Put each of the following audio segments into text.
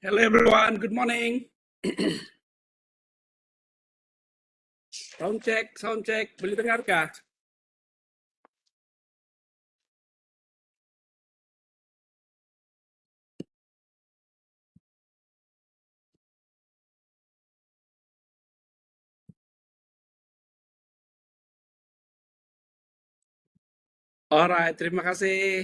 Hello everyone, good morning. Sound check. Boleh dengarkah? Alright, terima kasih.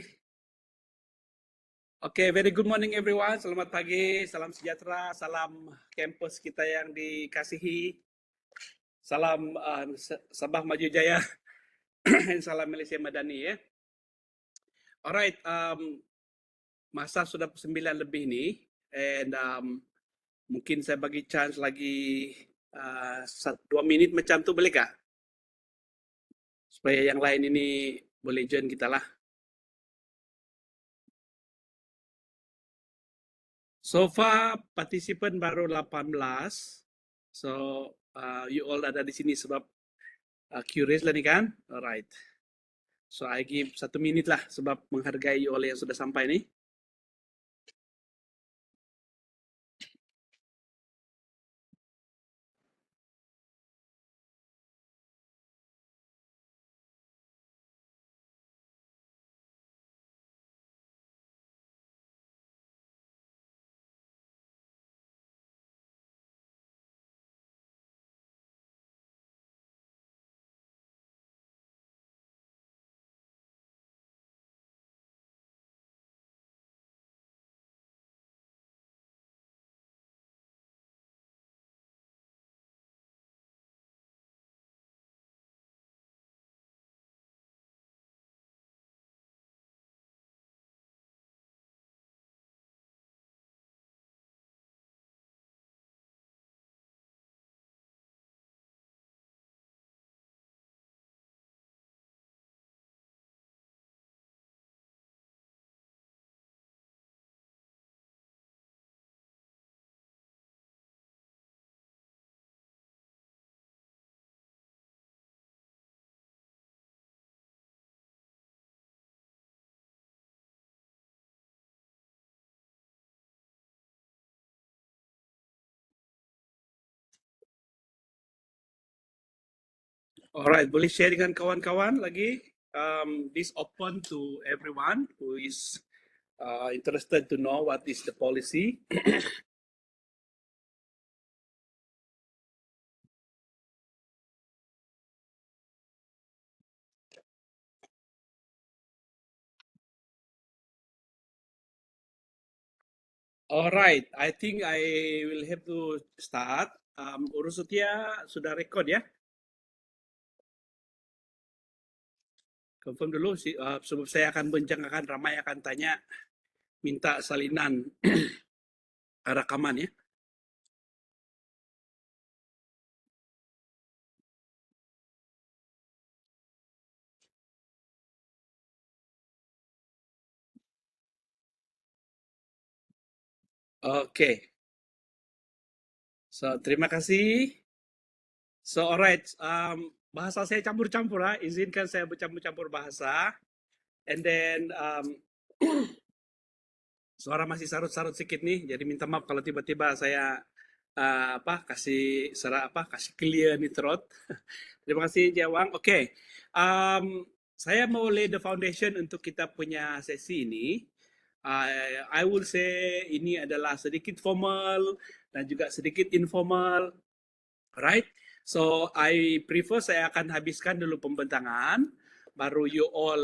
Oke, very good morning everyone. Selamat pagi, salam sejahtera, salam kampus kita yang dikasihi. Salam Sabah Maju Jaya, salam Malaysia Madani ya. Alright, masa sudah 9 lebih nih, and mungkin saya bagi chance lagi 2 minit macam tu boleh kah? Supaya yang lain ini boleh join kita lah. So far participant baru 18. So you all ada di sini sebab curious lah nih kan? Alright. So I give 1 minit lah sebab menghargai you all yang sudah sampai nih. Alright, boleh share dengan kawan-kawan lagi. This open to everyone who is interested to know what is the policy. Alright, I think I will have to start. Urus Setia sudah record ya? Confirm dulu sih, sebelum saya akan bincangkan, ramai akan tanya, minta salinan rekaman ya. Oke, so terima kasih. So alright, bahasa saya campur-campur lah. Izinkan saya bercampur-campur bahasa. And then suara masih sarut-sarut sedikit nih, jadi minta maaf kalau tiba-tiba saya kasih clear nih throat. Terima kasih Jawang. Oke, saya mau lay the foundation untuk kita punya sesi ini. I will say ini adalah sedikit formal dan juga sedikit informal, right? So I prefer saya akan habiskan dulu pembentangan, baru you all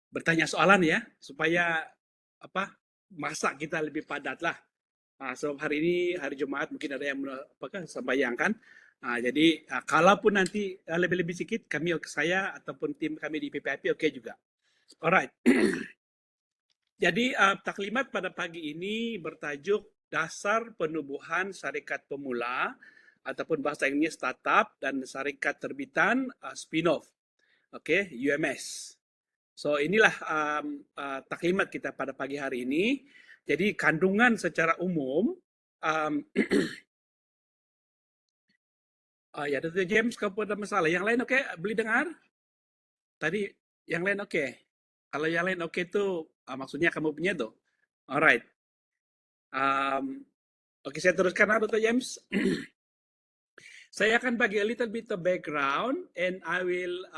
bertanya soalan ya, supaya masa kita lebih padat lah. Sebab hari ini hari Jumat mungkin ada yang sembahyangkan. Jadi kalaupun nanti lebih-lebih sedikit, saya ataupun tim kami di PPIP oke juga. Alright. Jadi taklimat pada pagi ini bertajuk Dasar Penubuhan Syarikat Pemula ataupun bahasa Inggris startup dan syarikat terbitan spin-off. Oke, UMS. So inilah taklimat kita pada pagi hari ini. Jadi kandungan secara umum, ya Dr. James kamu ada masalah. Yang lain oke? Boleh dengar? Tadi yang lain oke? Kalau yang lain oke tuh maksudnya kamu punya tuh. Alright. Oke, saya teruskan Dr. James. Saya akan bagi a little bit of background and I will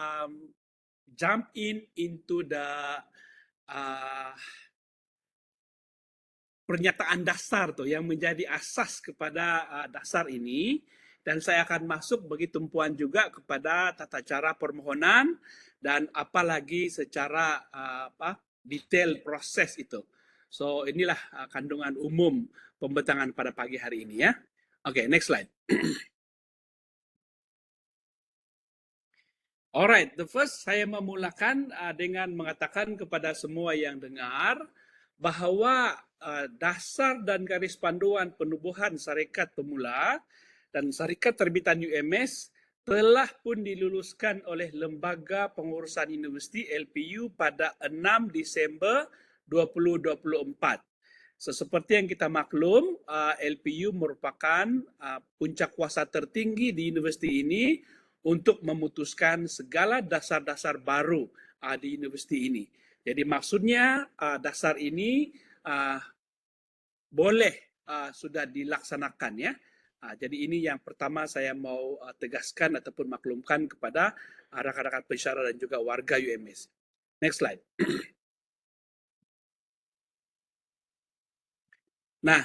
jump into the uh, pernyataan dasar tuh yang menjadi asas kepada dasar ini, dan saya akan masuk bagi tumpuan juga kepada tata cara permohonan dan apalagi secara detail proses itu. So inilah kandungan umum pembentangan pada pagi hari ini ya. Oke, next slide. Alright, the first saya memulakan dengan mengatakan kepada semua yang dengar bahwa dasar dan garis panduan penubuhan Syarikat Pemula dan Syarikat Terbitan UMS telah pun diluluskan oleh Lembaga Pengurusan Universiti LPU pada 6 Disember 2024. So, seperti yang kita maklum, LPU merupakan puncak kuasa tertinggi di universiti ini untuk memutuskan segala dasar-dasar baru di universiti ini. Jadi maksudnya dasar ini boleh sudah dilaksanakan ya. Jadi ini yang pertama saya mau tegaskan ataupun maklumkan kepada rakan-rakan pensyarah dan juga warga UMS. Next slide. Nah,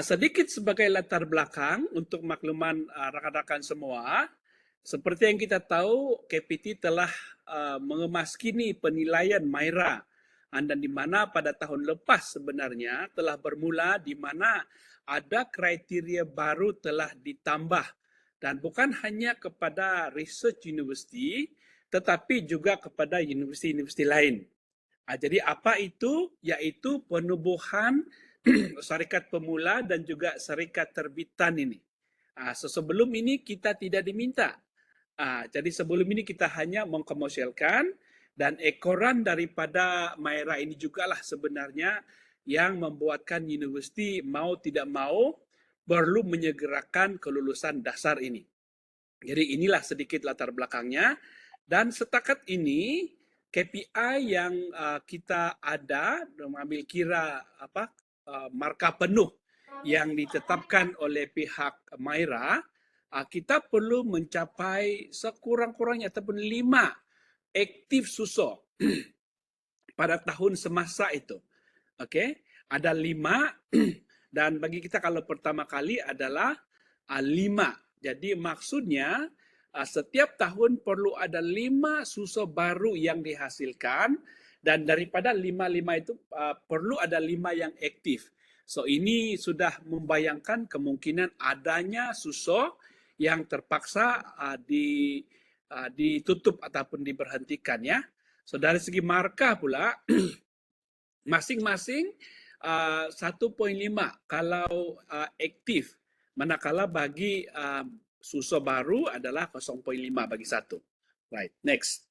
sedikit sebagai latar belakang untuk makluman rakan-rakan semua, seperti yang kita tahu, KPT telah mengemaskini penilaian MAIRA, dan di mana pada tahun lepas sebenarnya telah bermula di mana ada kriteria baru telah ditambah, dan bukan hanya kepada research university, tetapi juga kepada universiti-universiti lain. Jadi apa itu? Yaitu penubuhan syarikat pemula dan juga syarikat terbitan ini. Sebelum ini kita tidak diminta. Jadi sebelum ini kita hanya mengkomersialkan, dan ekoran daripada MAIRA ini jugalah sebenarnya yang membuatkan universiti mau tidak mau perlu menyegerakan kelulusan dasar ini. Jadi inilah sedikit latar belakangnya, dan setakat ini KPI yang kita ada mengambil kira markah penuh yang ditetapkan oleh pihak MAIRA, kita perlu mencapai sekurang-kurangnya ataupun 5 aktif suso pada tahun semasa itu. Okey, ada 5 dan bagi kita kalau pertama kali adalah 5. Jadi maksudnya setiap tahun perlu ada 5 suso baru yang dihasilkan, dan daripada 5 itu perlu ada 5 yang aktif. So ini sudah membayangkan kemungkinan adanya suso yang terpaksa ditutup ataupun diberhentikan ya. So dari segi markah pula masing-masing 1.5 kalau aktif, manakala bagi suso baru adalah 0.5 bagi 1. Right, next.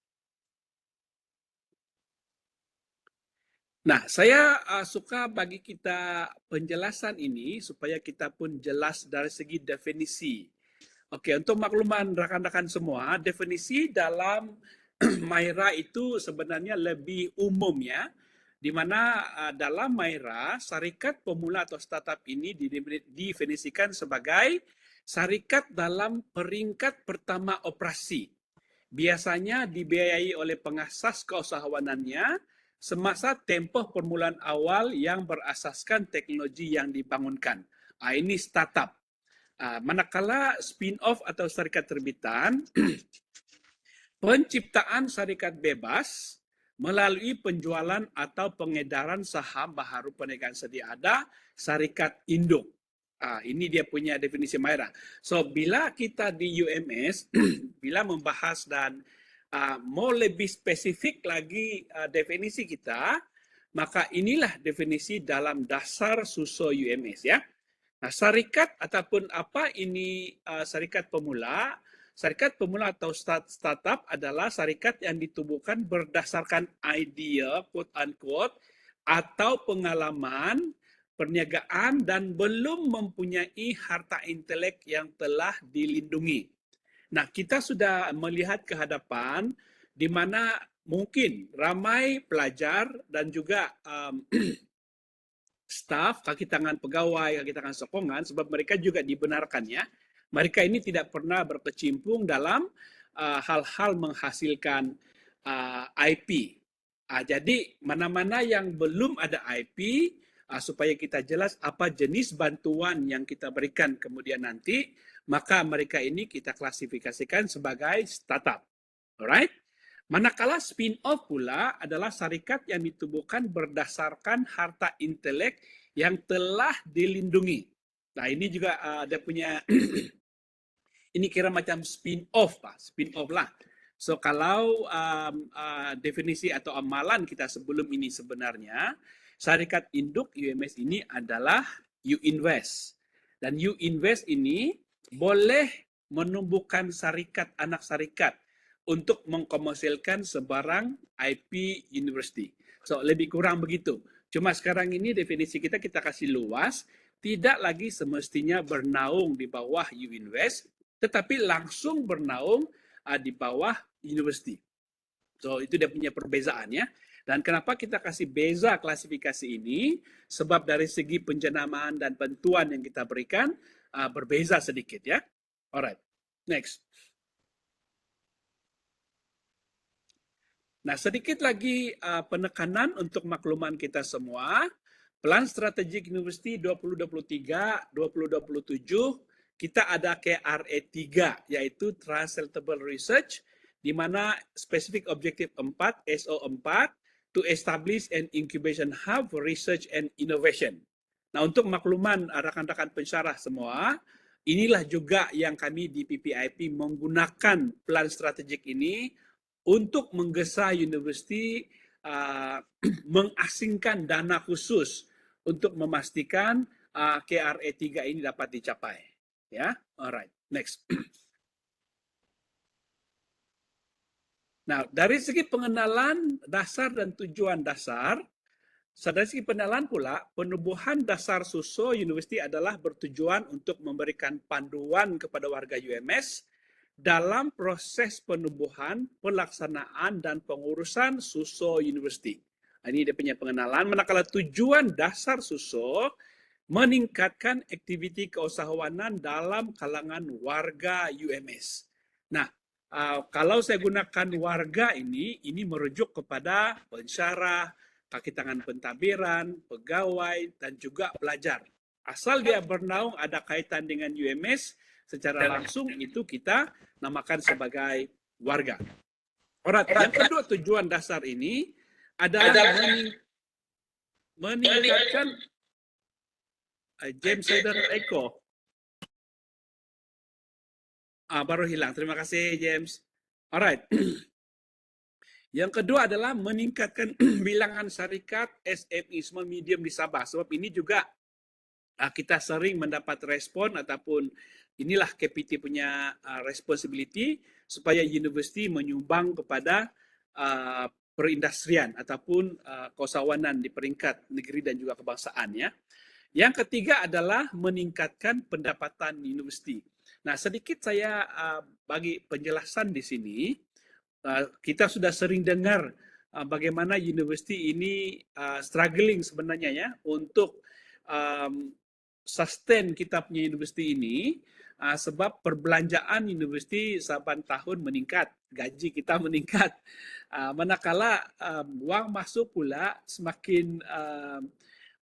Nah, saya suka bagi kita penjelasan ini supaya kita pun jelas dari segi definisi. Oke, untuk makluman rakan-rakan semua, definisi dalam MAIRA itu sebenarnya lebih umum ya, di mana dalam MAIRA, syarikat pemula atau startup ini didefinisikan sebagai syarikat dalam peringkat pertama operasi. Biasanya dibiayai oleh pengasas keusahawanannya semasa tempoh permulaan awal yang berasaskan teknologi yang dibangunkan. Ini startup. Manakala spin-off atau syarikat terbitan, penciptaan syarikat bebas melalui penjualan atau pengedaran saham baharu perniagaan sedia ada, syarikat induk. Ini dia punya definisi MAIRA. So, bila kita di UMS, bila membahas dan mau lebih spesifik lagi definisi kita, maka inilah definisi dalam dasar SUSO UMS ya. Nah, syarikat ataupun apa ini syarikat pemula? Syarikat pemula atau startup adalah syarikat yang ditubuhkan berdasarkan idea, quote unquote, atau pengalaman perniagaan dan belum mempunyai harta intelek yang telah dilindungi. Nah, kita sudah melihat ke hadapan di mana mungkin ramai pelajar dan juga staff, kaki tangan pegawai, kaki tangan sokongan, sebab mereka juga dibenarkan ya. Mereka ini tidak pernah berkecimpung dalam hal-hal menghasilkan IP. Jadi mana-mana yang belum ada IP, supaya kita jelas apa jenis bantuan yang kita berikan kemudian nanti, maka mereka ini kita klasifikasikan sebagai startup. Alright? Manakala spin-off pula adalah syarikat yang ditubuhkan berdasarkan harta intelek yang telah dilindungi. Nah, ini juga ada punya ini kira macam spin-off lah. So kalau definisi atau amalan kita sebelum ini sebenarnya, syarikat induk UMS ini adalah U-Invest. Dan U-Invest ini boleh menumbuhkan syarikat, anak syarikat untuk mengkomersilkan sebarang IP university. So lebih kurang begitu. Cuma sekarang ini definisi kita kasih luas, tidak lagi semestinya bernaung di bawah U-Invest, tetapi langsung bernaung di bawah university. So itu dia punya perbezaan ya. Dan kenapa kita kasih beza klasifikasi ini? Sebab dari segi penjenamaan dan bantuan yang kita berikan berbeza sedikit ya. Alright, next. Nah, sedikit lagi penekanan untuk makluman kita semua. Plan Strategik University 2023-2027, kita ada KRE 3, yaitu Translatable Research, di mana spesifik objektif 4, SO4, to establish an incubation hub for research and innovation. Nah, untuk makluman rekan-rekan pensyarah semua, inilah juga yang kami di PPIP menggunakan plan strategik ini untuk menggesa universiti mengasingkan dana khusus untuk memastikan KRE 3 ini dapat dicapai. Ya, alright, next. Nah, dari segi pengenalan dasar dan tujuan dasar, dari segi pengenalan pula, penubuhan dasar SUSO University adalah bertujuan untuk memberikan panduan kepada warga UMS dalam proses penubuhan, pelaksanaan, dan pengurusan SUSO University. Ini dia punya pengenalan. Manakala tujuan dasar SUSO meningkatkan aktiviti keusahawanan dalam kalangan warga UMS. Nah, kalau saya gunakan warga ini merujuk kepada pensyarah, kaki tangan pentadbiran, pegawai, dan juga pelajar. Asal dia bernaung ada kaitan dengan UMS, secara langsung itu kita namakan sebagai warga. Alright, yang kedua tujuan dasar ini adalah meningkatkan James Sader Echo. Baru hilang. Terima kasih, James. Alright. Yang kedua adalah meningkatkan bilangan syarikat SME, Small Medium di Sabah. Sebab ini juga kita sering mendapat respon ataupun inilah KPT punya responsibility supaya universiti menyumbang kepada perindustrian ataupun keusahawanan di peringkat negeri dan juga kebangsaan ya. Yang ketiga adalah meningkatkan pendapatan universiti. Nah, sedikit saya bagi penjelasan di sini. Kita sudah sering dengar bagaimana universiti ini struggling sebenarnya ya untuk sustain kita punya universiti ini sebab perbelanjaan universiti saban tahun meningkat, gaji kita meningkat. Manakala uang masuk pula semakin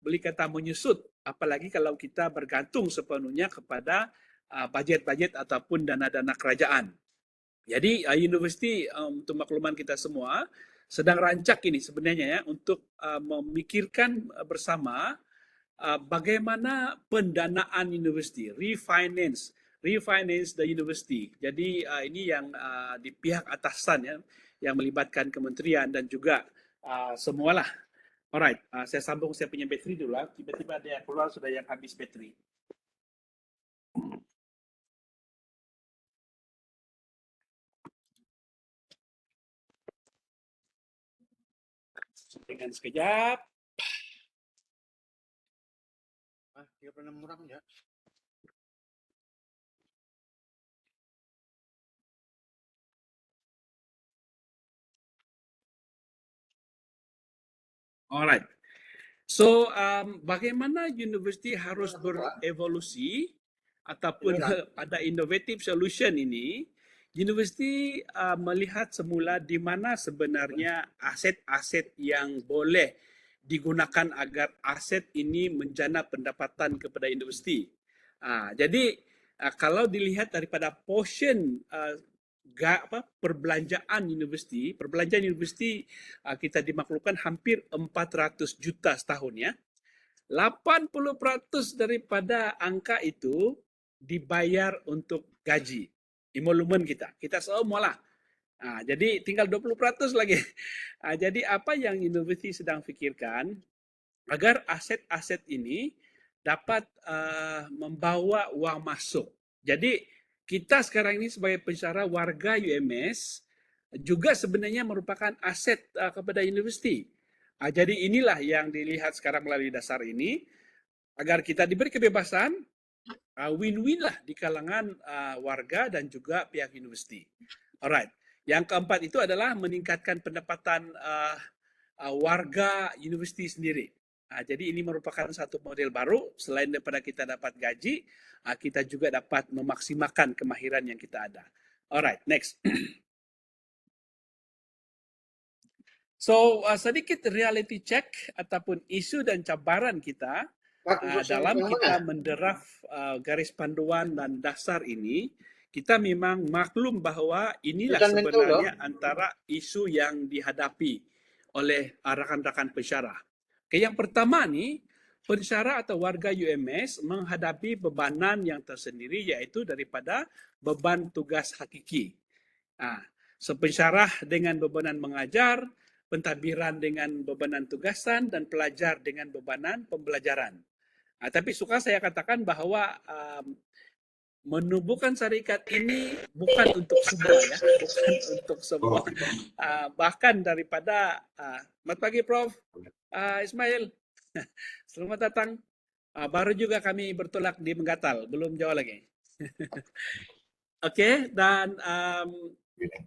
beli kata menyusut, apalagi kalau kita bergantung sepenuhnya kepada budget-budget ataupun dana-dana kerajaan. Jadi universiti untuk makluman kita semua sedang rancak ini sebenarnya ya untuk memikirkan bersama bagaimana pendanaan universiti, refinance the university. Jadi ini yang di pihak atasan ya, yang melibatkan kementerian dan juga semualah. Alright, saya sambung saya punya bateri dulu lah. Tiba-tiba ada yang keluar sudah yang habis bateri. Dengan sekejap. Dia pernah murang ya. Alright. So, bagaimana universiti harus berevolusi ataupun ada innovative solution ini, universiti melihat semula di mana sebenarnya aset-aset yang boleh digunakan agar aset ini menjana pendapatan kepada universiti. Jadi, kalau dilihat daripada portion perbelanjaan universiti kita dimaklumkan hampir 400 juta setahun ya. 80% daripada angka itu dibayar untuk gaji emolumen kita. Kita semua lah. Jadi tinggal 20% lagi. Jadi apa yang universiti sedang fikirkan agar aset-aset ini dapat membawa uang masuk. Jadi kita sekarang ini sebagai pensyarah warga UMS juga sebenarnya merupakan aset kepada universiti. Jadi inilah yang dilihat sekarang melalui dasar ini agar kita diberi kebebasan win-win lah di kalangan warga dan juga pihak universiti. Alright. Yang keempat itu adalah meningkatkan pendapatan warga universiti sendiri. Jadi ini merupakan satu model baru. Selain daripada kita dapat gaji, kita juga dapat memaksimalkan kemahiran yang kita ada. Alright, next. So, sedikit reality check ataupun isu dan cabaran kita dalam kita mendraft garis panduan dan dasar ini, kita memang maklum bahwa inilah sebenarnya antara isu yang dihadapi oleh rakan-rakan pensyarah. Yang pertama nih, pensyarah atau warga UMS menghadapi bebanan yang tersendiri yaitu daripada beban tugas hakiki. Pensyarah dengan bebanan mengajar, pentadbiran dengan bebanan tugasan, dan pelajar dengan bebanan pembelajaran. Tapi suka saya katakan bahwa menubuhkan syarikat ini bukan untuk semua ya, bukan untuk semua. Bahkan daripada selamat pagi Prof. Ismail, selamat datang. Baru juga kami bertolak di Menggatal, belum jauh lagi. Oke, dan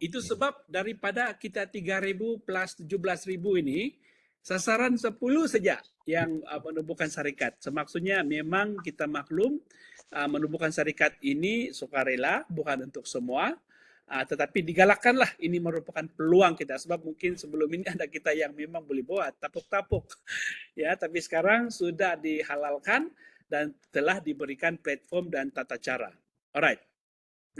itu sebab daripada kita 3.000 plus 17.000 ini, sasaran 10 saja yang menubuhkan syarikat. Maksudnya memang kita maklum menubuhkan syarikat ini sukarela, bukan untuk semua. Tetapi digalakkanlah, ini merupakan peluang kita sebab mungkin sebelum ini ada kita yang memang boleh buat tapuk-tapuk ya, tapi sekarang sudah dihalalkan dan telah diberikan platform dan tata cara. Alright.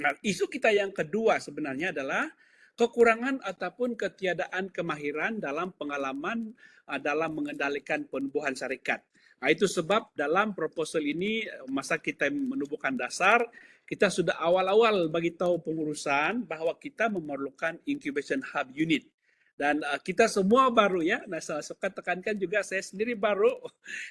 Nah, isu kita yang kedua sebenarnya adalah kekurangan ataupun ketiadaan kemahiran dalam pengalaman dalam mengendalikan penubuhan syarikat. Itu sebab dalam proposal ini masa kita menubuhkan dasar, kita sudah awal-awal bagi tahu pengurusan bahwa kita memerlukan incubation hub unit. Dan kita semua baru ya, nah saya suka tekankan juga saya sendiri baru,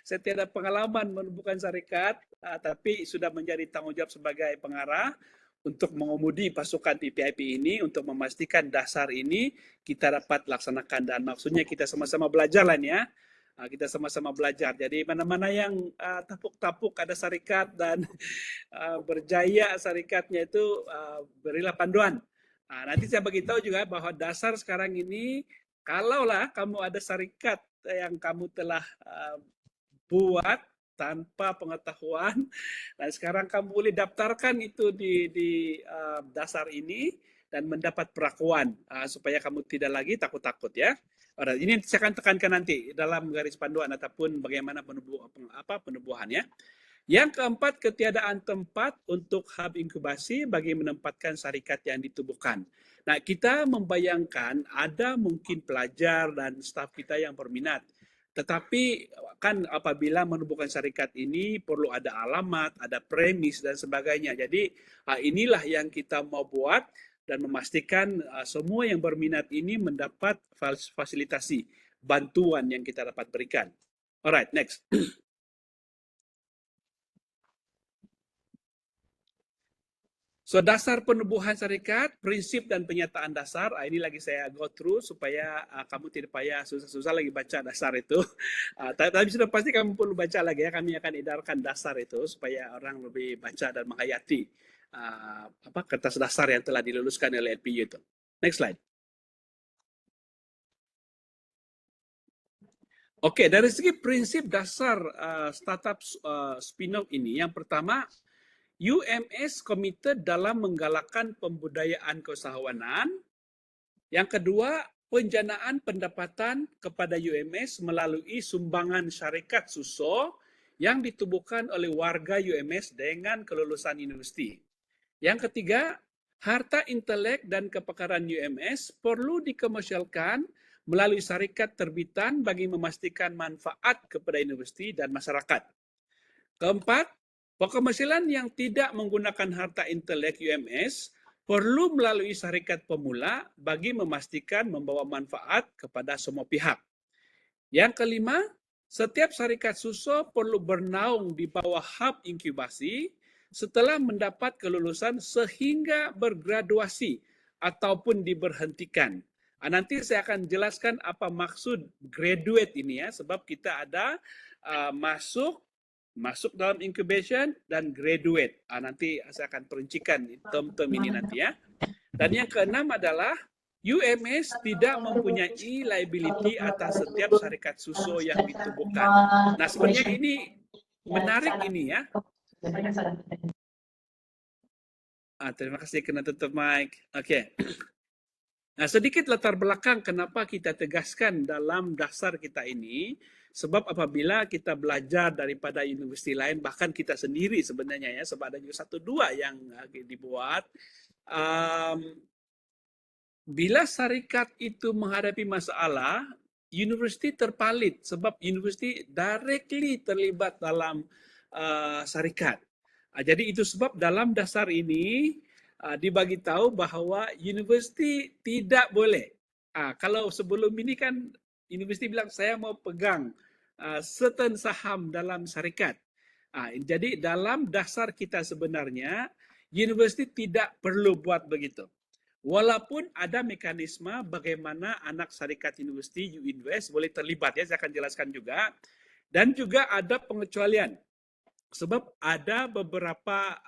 saya tiada pengalaman menubuhkan syarikat, tapi sudah menjadi tanggung jawab sebagai pengarah untuk mengemudi pasukan PPIP ini untuk memastikan dasar ini kita dapat laksanakan dan maksudnya kita sama-sama belajar lah ya. Kita sama-sama belajar. Jadi mana-mana yang tapuk-tapuk ada syarikat dan berjaya syarikatnya itu berilah panduan. Nanti saya beritahu juga bahwa dasar sekarang ini kalaulah kamu ada syarikat yang kamu telah buat tanpa pengetahuan dan sekarang kamu boleh daftarkan itu di dasar ini dan mendapat perlakuan supaya kamu tidak lagi takut-takut ya. Ini saya akan tekankan nanti dalam garis panduan ataupun bagaimana penubuhannya. Yang keempat, ketiadaan tempat untuk hub inkubasi bagi menempatkan syarikat yang ditubuhkan. Nah, kita membayangkan ada mungkin pelajar dan staf kita yang berminat. Tetapi kan apabila menubuhkan syarikat ini perlu ada alamat, ada premis dan sebagainya. Jadi inilah yang kita mau buat dan memastikan semua yang berminat ini mendapat fasilitasi bantuan yang kita dapat berikan. Alright, next. So, dasar penubuhan syarikat, prinsip dan penyataan dasar, ini lagi saya go through supaya kamu tidak payah susah-susah lagi baca dasar itu. Tapi sudah pasti kamu perlu baca lagi ya, kami akan edarkan dasar itu supaya orang lebih baca dan menghayati kertas dasar yang telah diluluskan oleh LPU itu. Next slide. Oke, dari segi prinsip dasar startup spin-off ini, yang pertama, UMS komited dalam menggalakkan pembudayaan keusahawanan. Yang kedua, penjanaan pendapatan kepada UMS melalui sumbangan syarikat SUSO yang ditubuhkan oleh warga UMS dengan kelulusan universiti. Yang ketiga, harta intelek dan kepakaran UMS perlu dikomersialkan melalui syarikat terbitan bagi memastikan manfaat kepada universiti dan masyarakat. Keempat, pekomersialan yang tidak menggunakan harta intelek UMS perlu melalui syarikat pemula bagi memastikan membawa manfaat kepada semua pihak. Yang kelima, setiap syarikat SUSO perlu bernaung di bawah hub inkubasi setelah mendapat kelulusan sehingga bergraduasi ataupun diberhentikan. Nanti saya akan jelaskan apa maksud graduate ini ya, sebab kita ada masuk dalam incubation dan graduate. Nanti saya akan perincikan term-term ini nanti ya. Dan yang keenam adalah UMS tidak mempunyai liability atas setiap syarikat SUSO yang ditubuhkan. Nah, sebenarnya ini menarik ini ya. Terima kasih kena tutup mic. Oke. Nah, sedikit latar belakang kenapa kita tegaskan dalam dasar kita ini. Sebab apabila kita belajar daripada universiti lain, bahkan kita sendiri sebenarnya ya, sebab ada juga 1-2 yang dibuat. Bila syarikat itu menghadapi masalah, universiti terpalit sebab universiti directly terlibat dalam syarikat. Jadi itu sebab dalam dasar ini dibagi tahu bahawa universiti tidak boleh. Kalau sebelum ini kan universiti bilang saya mau pegang certain saham dalam syarikat. Jadi dalam dasar kita sebenarnya universiti tidak perlu buat begitu. Walaupun ada mekanisme bagaimana anak syarikat universiti UInvest boleh terlibat ya, saya akan jelaskan juga. Dan juga ada pengecualian. Sebab ada beberapa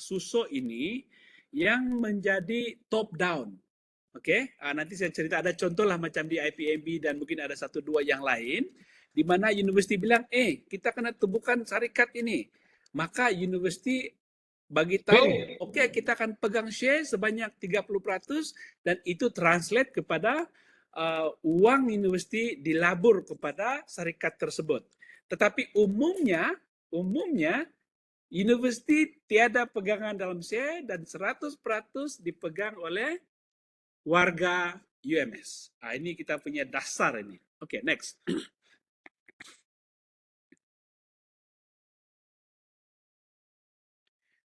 SUSO ini yang menjadi top down. Oke, nanti saya cerita ada contoh lah macam di IPMB dan mungkin ada 1-2 yang lain di mana universiti bilang, kita kena tubuhkan syarikat ini. Maka universiti bagi tahu, oke, kita akan pegang share sebanyak 30% dan itu translate kepada uang universiti dilabur kepada syarikat tersebut. Tetapi umumnya universiti tiada pegangan dalam share dan 100% dipegang oleh warga UMS. Ini kita punya dasar ini. Oke, next.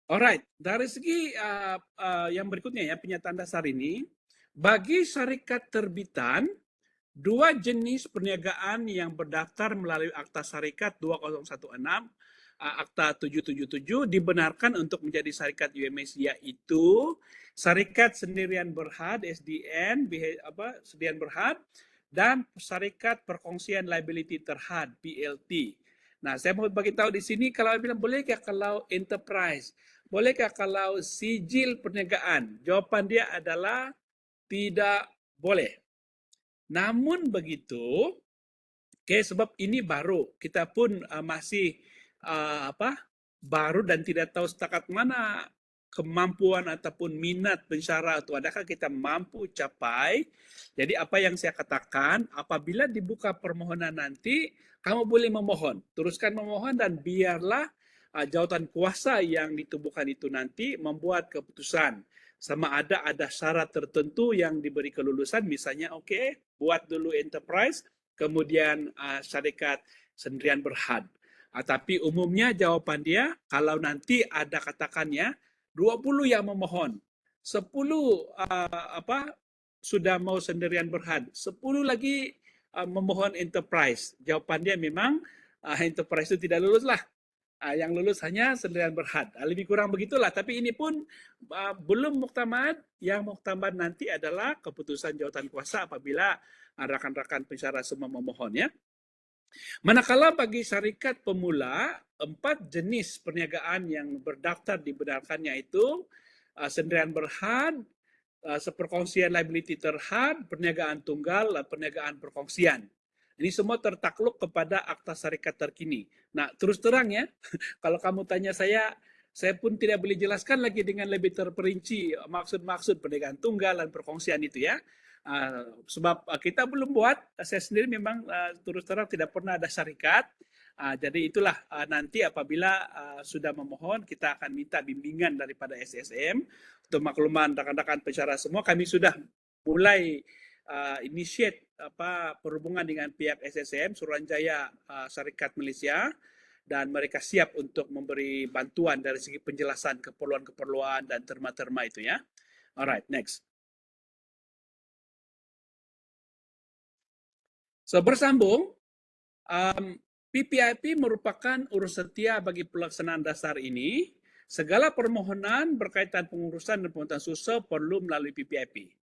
Alright, dari segi yang berikutnya ya, penyataan dasar ini, bagi syarikat terbitan, 2 jenis perniagaan yang berdaftar melalui Akta Syarikat 2016, Akta 777 dibenarkan untuk menjadi syarikat UMS, yaitu Syarikat Sendirian Berhad SDN, Sendirian Berhad, dan Syarikat Perkongsian Liability Terhad PLT. Nah, saya mau bagi tahu di sini kalau bilang bolehkah kalau enterprise, bolehkah kalau sijil perniagaan? Jawapan dia adalah tidak boleh. Namun begitu, sebab ini baru, kita pun masih baru dan tidak tahu setakat mana kemampuan ataupun minat pensyarah atau adakah kita mampu capai. Jadi apa yang saya katakan, apabila dibuka permohonan nanti, kamu boleh memohon, teruskan memohon dan biarlah jawatan kuasa yang ditubuhkan itu nanti membuat keputusan. Sama ada syarat tertentu yang diberi kelulusan, misalnya buat dulu enterprise, kemudian syarikat sendirian berhad. Tapi umumnya jawaban dia, kalau nanti ada katakannya 20 yang memohon, 10 sudah mau sendirian berhad, 10 lagi memohon enterprise. Jawaban dia memang enterprise itu tidak lulus lah. Yang lulus hanya sendirian berhad. Lebih kurang begitulah. Tapi ini pun belum muktamad. Yang muktamad nanti adalah keputusan jawatan kuasa apabila rakan-rakan pensyarah semua memohon ya. Manakala bagi syarikat pemula, 4 jenis perniagaan yang berdaftar dibenarkannya itu sendirian berhad, seperkongsian liability terhad, perniagaan tunggal, perniagaan perkongsian. Ini semua tertakluk kepada akta syarikat terkini. Nah, terus terang ya, kalau kamu tanya saya pun tidak boleh jelaskan lagi dengan lebih terperinci maksud-maksud perdagangan tunggal dan perkongsian itu ya. Sebab kita belum buat, saya sendiri memang terus terang tidak pernah ada syarikat. Jadi itulah nanti apabila sudah memohon, kita akan minta bimbingan daripada SSM. Untuk makluman rekan-rekan pensyarah semua, kami sudah mulai initiate perhubungan dengan pihak SSM Suruhanjaya Syarikat Malaysia, dan mereka siap untuk memberi bantuan dari segi penjelasan keperluan-keperluan dan terma-terma itu ya. Alright, next. So bersambung, PPIP merupakan urus setia bagi pelaksanaan dasar ini. Segala permohonan berkaitan pengurusan dan pengurusan susu perlu melalui PPIP.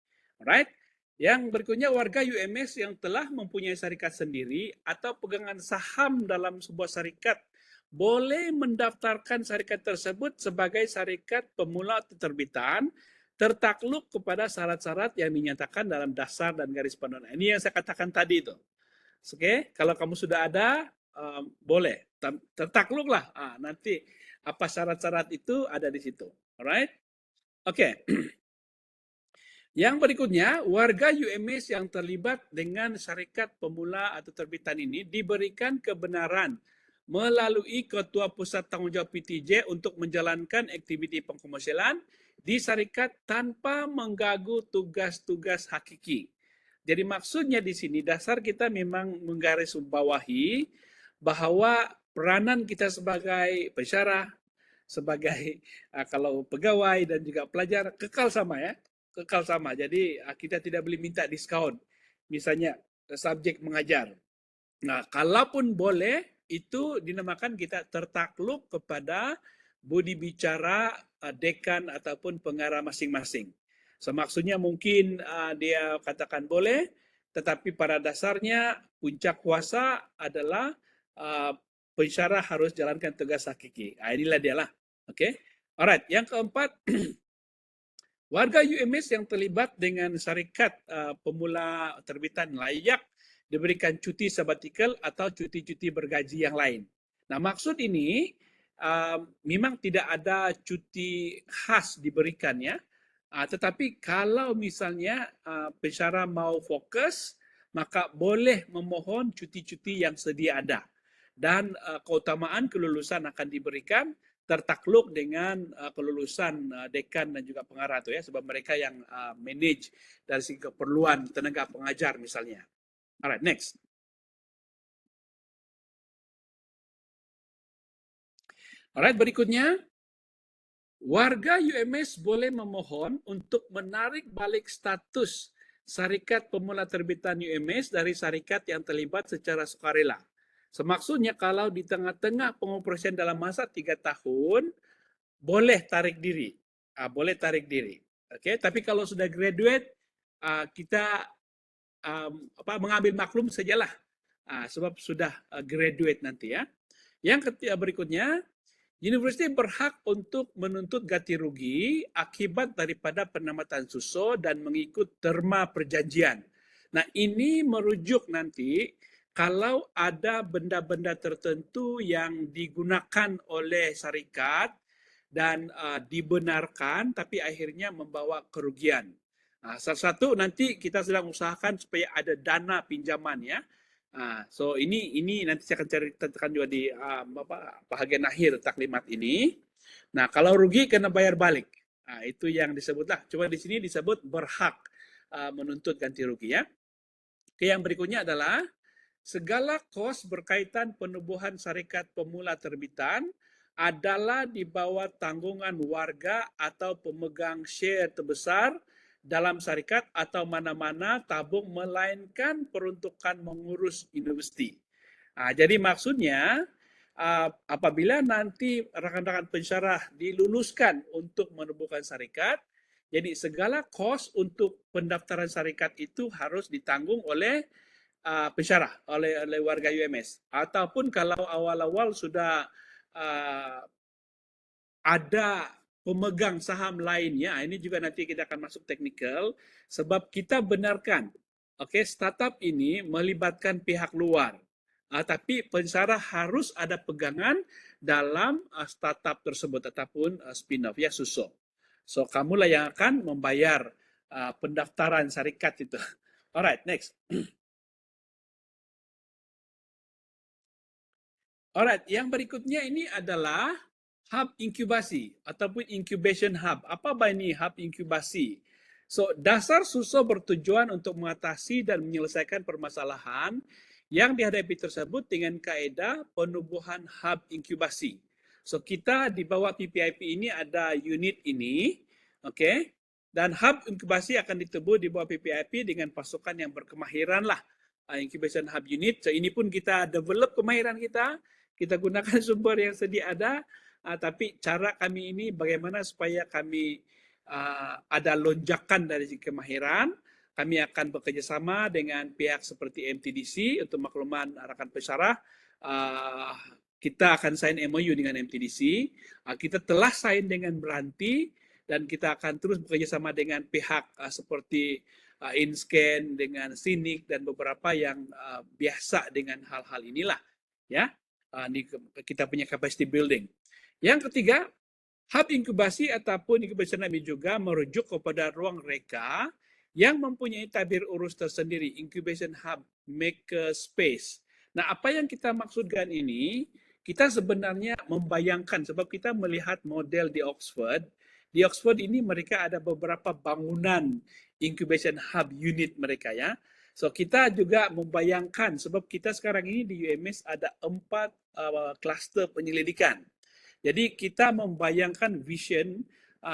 Alright. Yang berikutnya, warga UMS yang telah mempunyai syarikat sendiri atau pegangan saham dalam sebuah syarikat boleh mendaftarkan syarikat tersebut sebagai syarikat pemula atau terbitan tertakluk kepada syarat-syarat yang dinyatakan dalam dasar dan garis panduan. Ini yang saya katakan tadi itu. Oke, kalau kamu sudah ada, boleh tertakluklah. Nanti apa syarat-syarat itu ada di situ. Alright? Oke. Yang berikutnya, warga UMS yang terlibat dengan syarikat pemula atau terbitan ini diberikan kebenaran melalui Ketua Pusat Tanggungjawab PTJ untuk menjalankan aktiviti pengkomersialan di syarikat tanpa mengganggu tugas-tugas hakiki. Jadi maksudnya di sini dasar kita memang menggarisbawahi bahwa peranan kita sebagai pensyarah, sebagai kalau pegawai dan juga pelajar kekal sama ya. Kekal sama. Jadi kita tidak boleh minta diskaun. Misalnya subjek mengajar. Nah, kalaupun boleh, itu dinamakan kita tertakluk kepada budi bicara dekan ataupun pengarah masing-masing. So, maksudnya mungkin dia katakan boleh, tetapi pada dasarnya puncak kuasa adalah pensyarah harus jalankan tugas hakiki. Inilah dia lah. Okay? Alright, yang keempat, warga UMS yang terlibat dengan syarikat pemula terbitan layak diberikan cuti sabbatical atau cuti-cuti bergaji yang lain. Nah, maksud ini memang tidak ada cuti khas diberikan ya. Tetapi kalau misalnya pensyarah mau fokus, maka boleh memohon cuti-cuti yang sedia ada. Dan keutamaan kelulusan akan diberikan tertakluk dengan kelulusan dekan dan juga pengarah itu ya, sebab mereka yang manage dari segi keperluan tenaga pengajar misalnya. Alright, next. Alright, berikutnya, warga UMS boleh memohon untuk menarik balik status syarikat pemula terbitan UMS dari syarikat yang terlibat secara sukarela. Semaksudnya kalau di tengah-tengah pengoperasian dalam masa 3 tahun, boleh tarik diri. Boleh tarik diri. Okay? Tapi kalau sudah graduate, kita mengambil maklum sajalah. Sebab sudah graduate nanti ya. Yang ketiga berikutnya, universiti berhak untuk menuntut ganti rugi akibat daripada penamatan suso dan mengikut terma perjanjian. Nah, ini merujuk nanti kalau ada benda-benda tertentu yang digunakan oleh syarikat dan dibenarkan tapi akhirnya membawa kerugian. Salah satu nanti kita sedang usahakan supaya ada dana pinjaman ya. So ini nanti saya akan ceritakan juga di bahagian akhir taklimat ini. Nah, kalau rugi kena bayar balik. Itu yang disebutlah. Cuma di sini disebut berhak menuntut ganti rugi ya. Oke, yang berikutnya adalah segala kos berkaitan penubuhan syarikat pemula terbitan adalah di bawah tanggungan warga atau pemegang share terbesar dalam syarikat atau mana-mana tabung, melainkan peruntukan mengurus universiti. Jadi maksudnya apabila nanti rekan-rekan pensyarah diluluskan untuk menubuhkan syarikat, jadi segala kos untuk pendaftaran syarikat itu harus ditanggung oleh pensyarah, oleh warga UMS. Ataupun kalau awal-awal sudah ada pemegang saham lainnya, ini juga nanti kita akan masuk teknikal, sebab kita benarkan Oke, startup ini melibatkan pihak luar. Tapi pensyarah harus ada pegangan dalam startup tersebut ataupun spin-off ya Suso. So kamulah yang akan membayar pendaftaran syarikat itu. Alright, next. Alright, yang berikutnya ini adalah hub inkubasi ataupun incubation hub. Apa ini hub inkubasi? So, dasar SUSO bertujuan untuk mengatasi dan menyelesaikan permasalahan yang dihadapi tersebut dengan kaedah penubuhan hub inkubasi. So, kita di bawah PPIP ini ada unit ini, oke? Okay? Dan hub inkubasi akan ditubuh di bawah PPIP dengan pasukan yang berkemahiran lah, incubation hub unit. So, ini pun kita develop kemahiran kita gunakan sumber yang sedia ada, tapi cara kami ini bagaimana supaya kami ada lonjakan dari segi kemahiran. Kami akan bekerjasama dengan pihak seperti MTDC untuk makluman rakan pensyarah. Kita akan sign MOU dengan MTDC. Kita telah sign dengan Beranti dan kita akan terus bekerjasama dengan pihak seperti InScan, dengan Sinik dan beberapa yang biasa dengan hal-hal inilah. Ya, kita punya capacity building. Yang ketiga, hub inkubasi ataupun incubation hub juga merujuk kepada ruang reka yang mempunyai tabir urus tersendiri, incubation hub maker space. Nah, apa yang kita maksudkan ini, kita sebenarnya membayangkan sebab kita melihat model di Oxford. Di Oxford ini mereka ada beberapa bangunan incubation hub unit mereka ya. So kita juga membayangkan sebab kita sekarang ini di UMS ada 4 kluster penyelidikan. Jadi kita membayangkan vision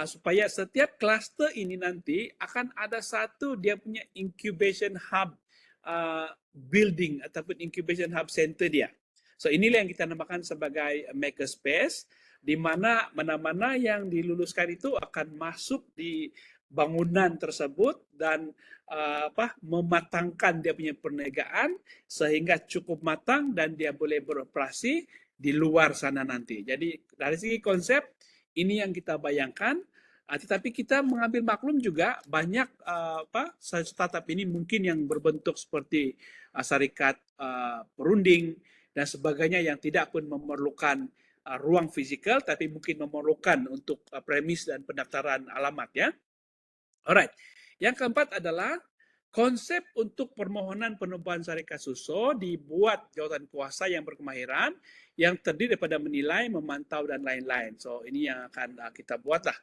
supaya setiap kluster ini nanti akan ada satu dia punya incubation hub building ataupun incubation hub center dia. So inilah yang kita namakan sebagai makerspace, di mana mana-mana yang diluluskan itu akan masuk di bangunan tersebut dan mematangkan dia punya perniagaan sehingga cukup matang dan dia boleh beroperasi di luar sana nanti. Jadi dari segi konsep ini yang kita bayangkan, tetapi kita mengambil maklum juga banyak startup ini mungkin yang berbentuk seperti syarikat perunding dan sebagainya yang tidak pun memerlukan ruang fizikal tapi mungkin memerlukan untuk premis dan pendaftaran alamat ya. Alright. Yang keempat adalah konsep untuk permohonan penubuhan syarikat SUSO dibuat jawatan kuasa yang berkemahiran yang terdiri daripada menilai, memantau dan lain-lain. So ini yang akan kita buatlah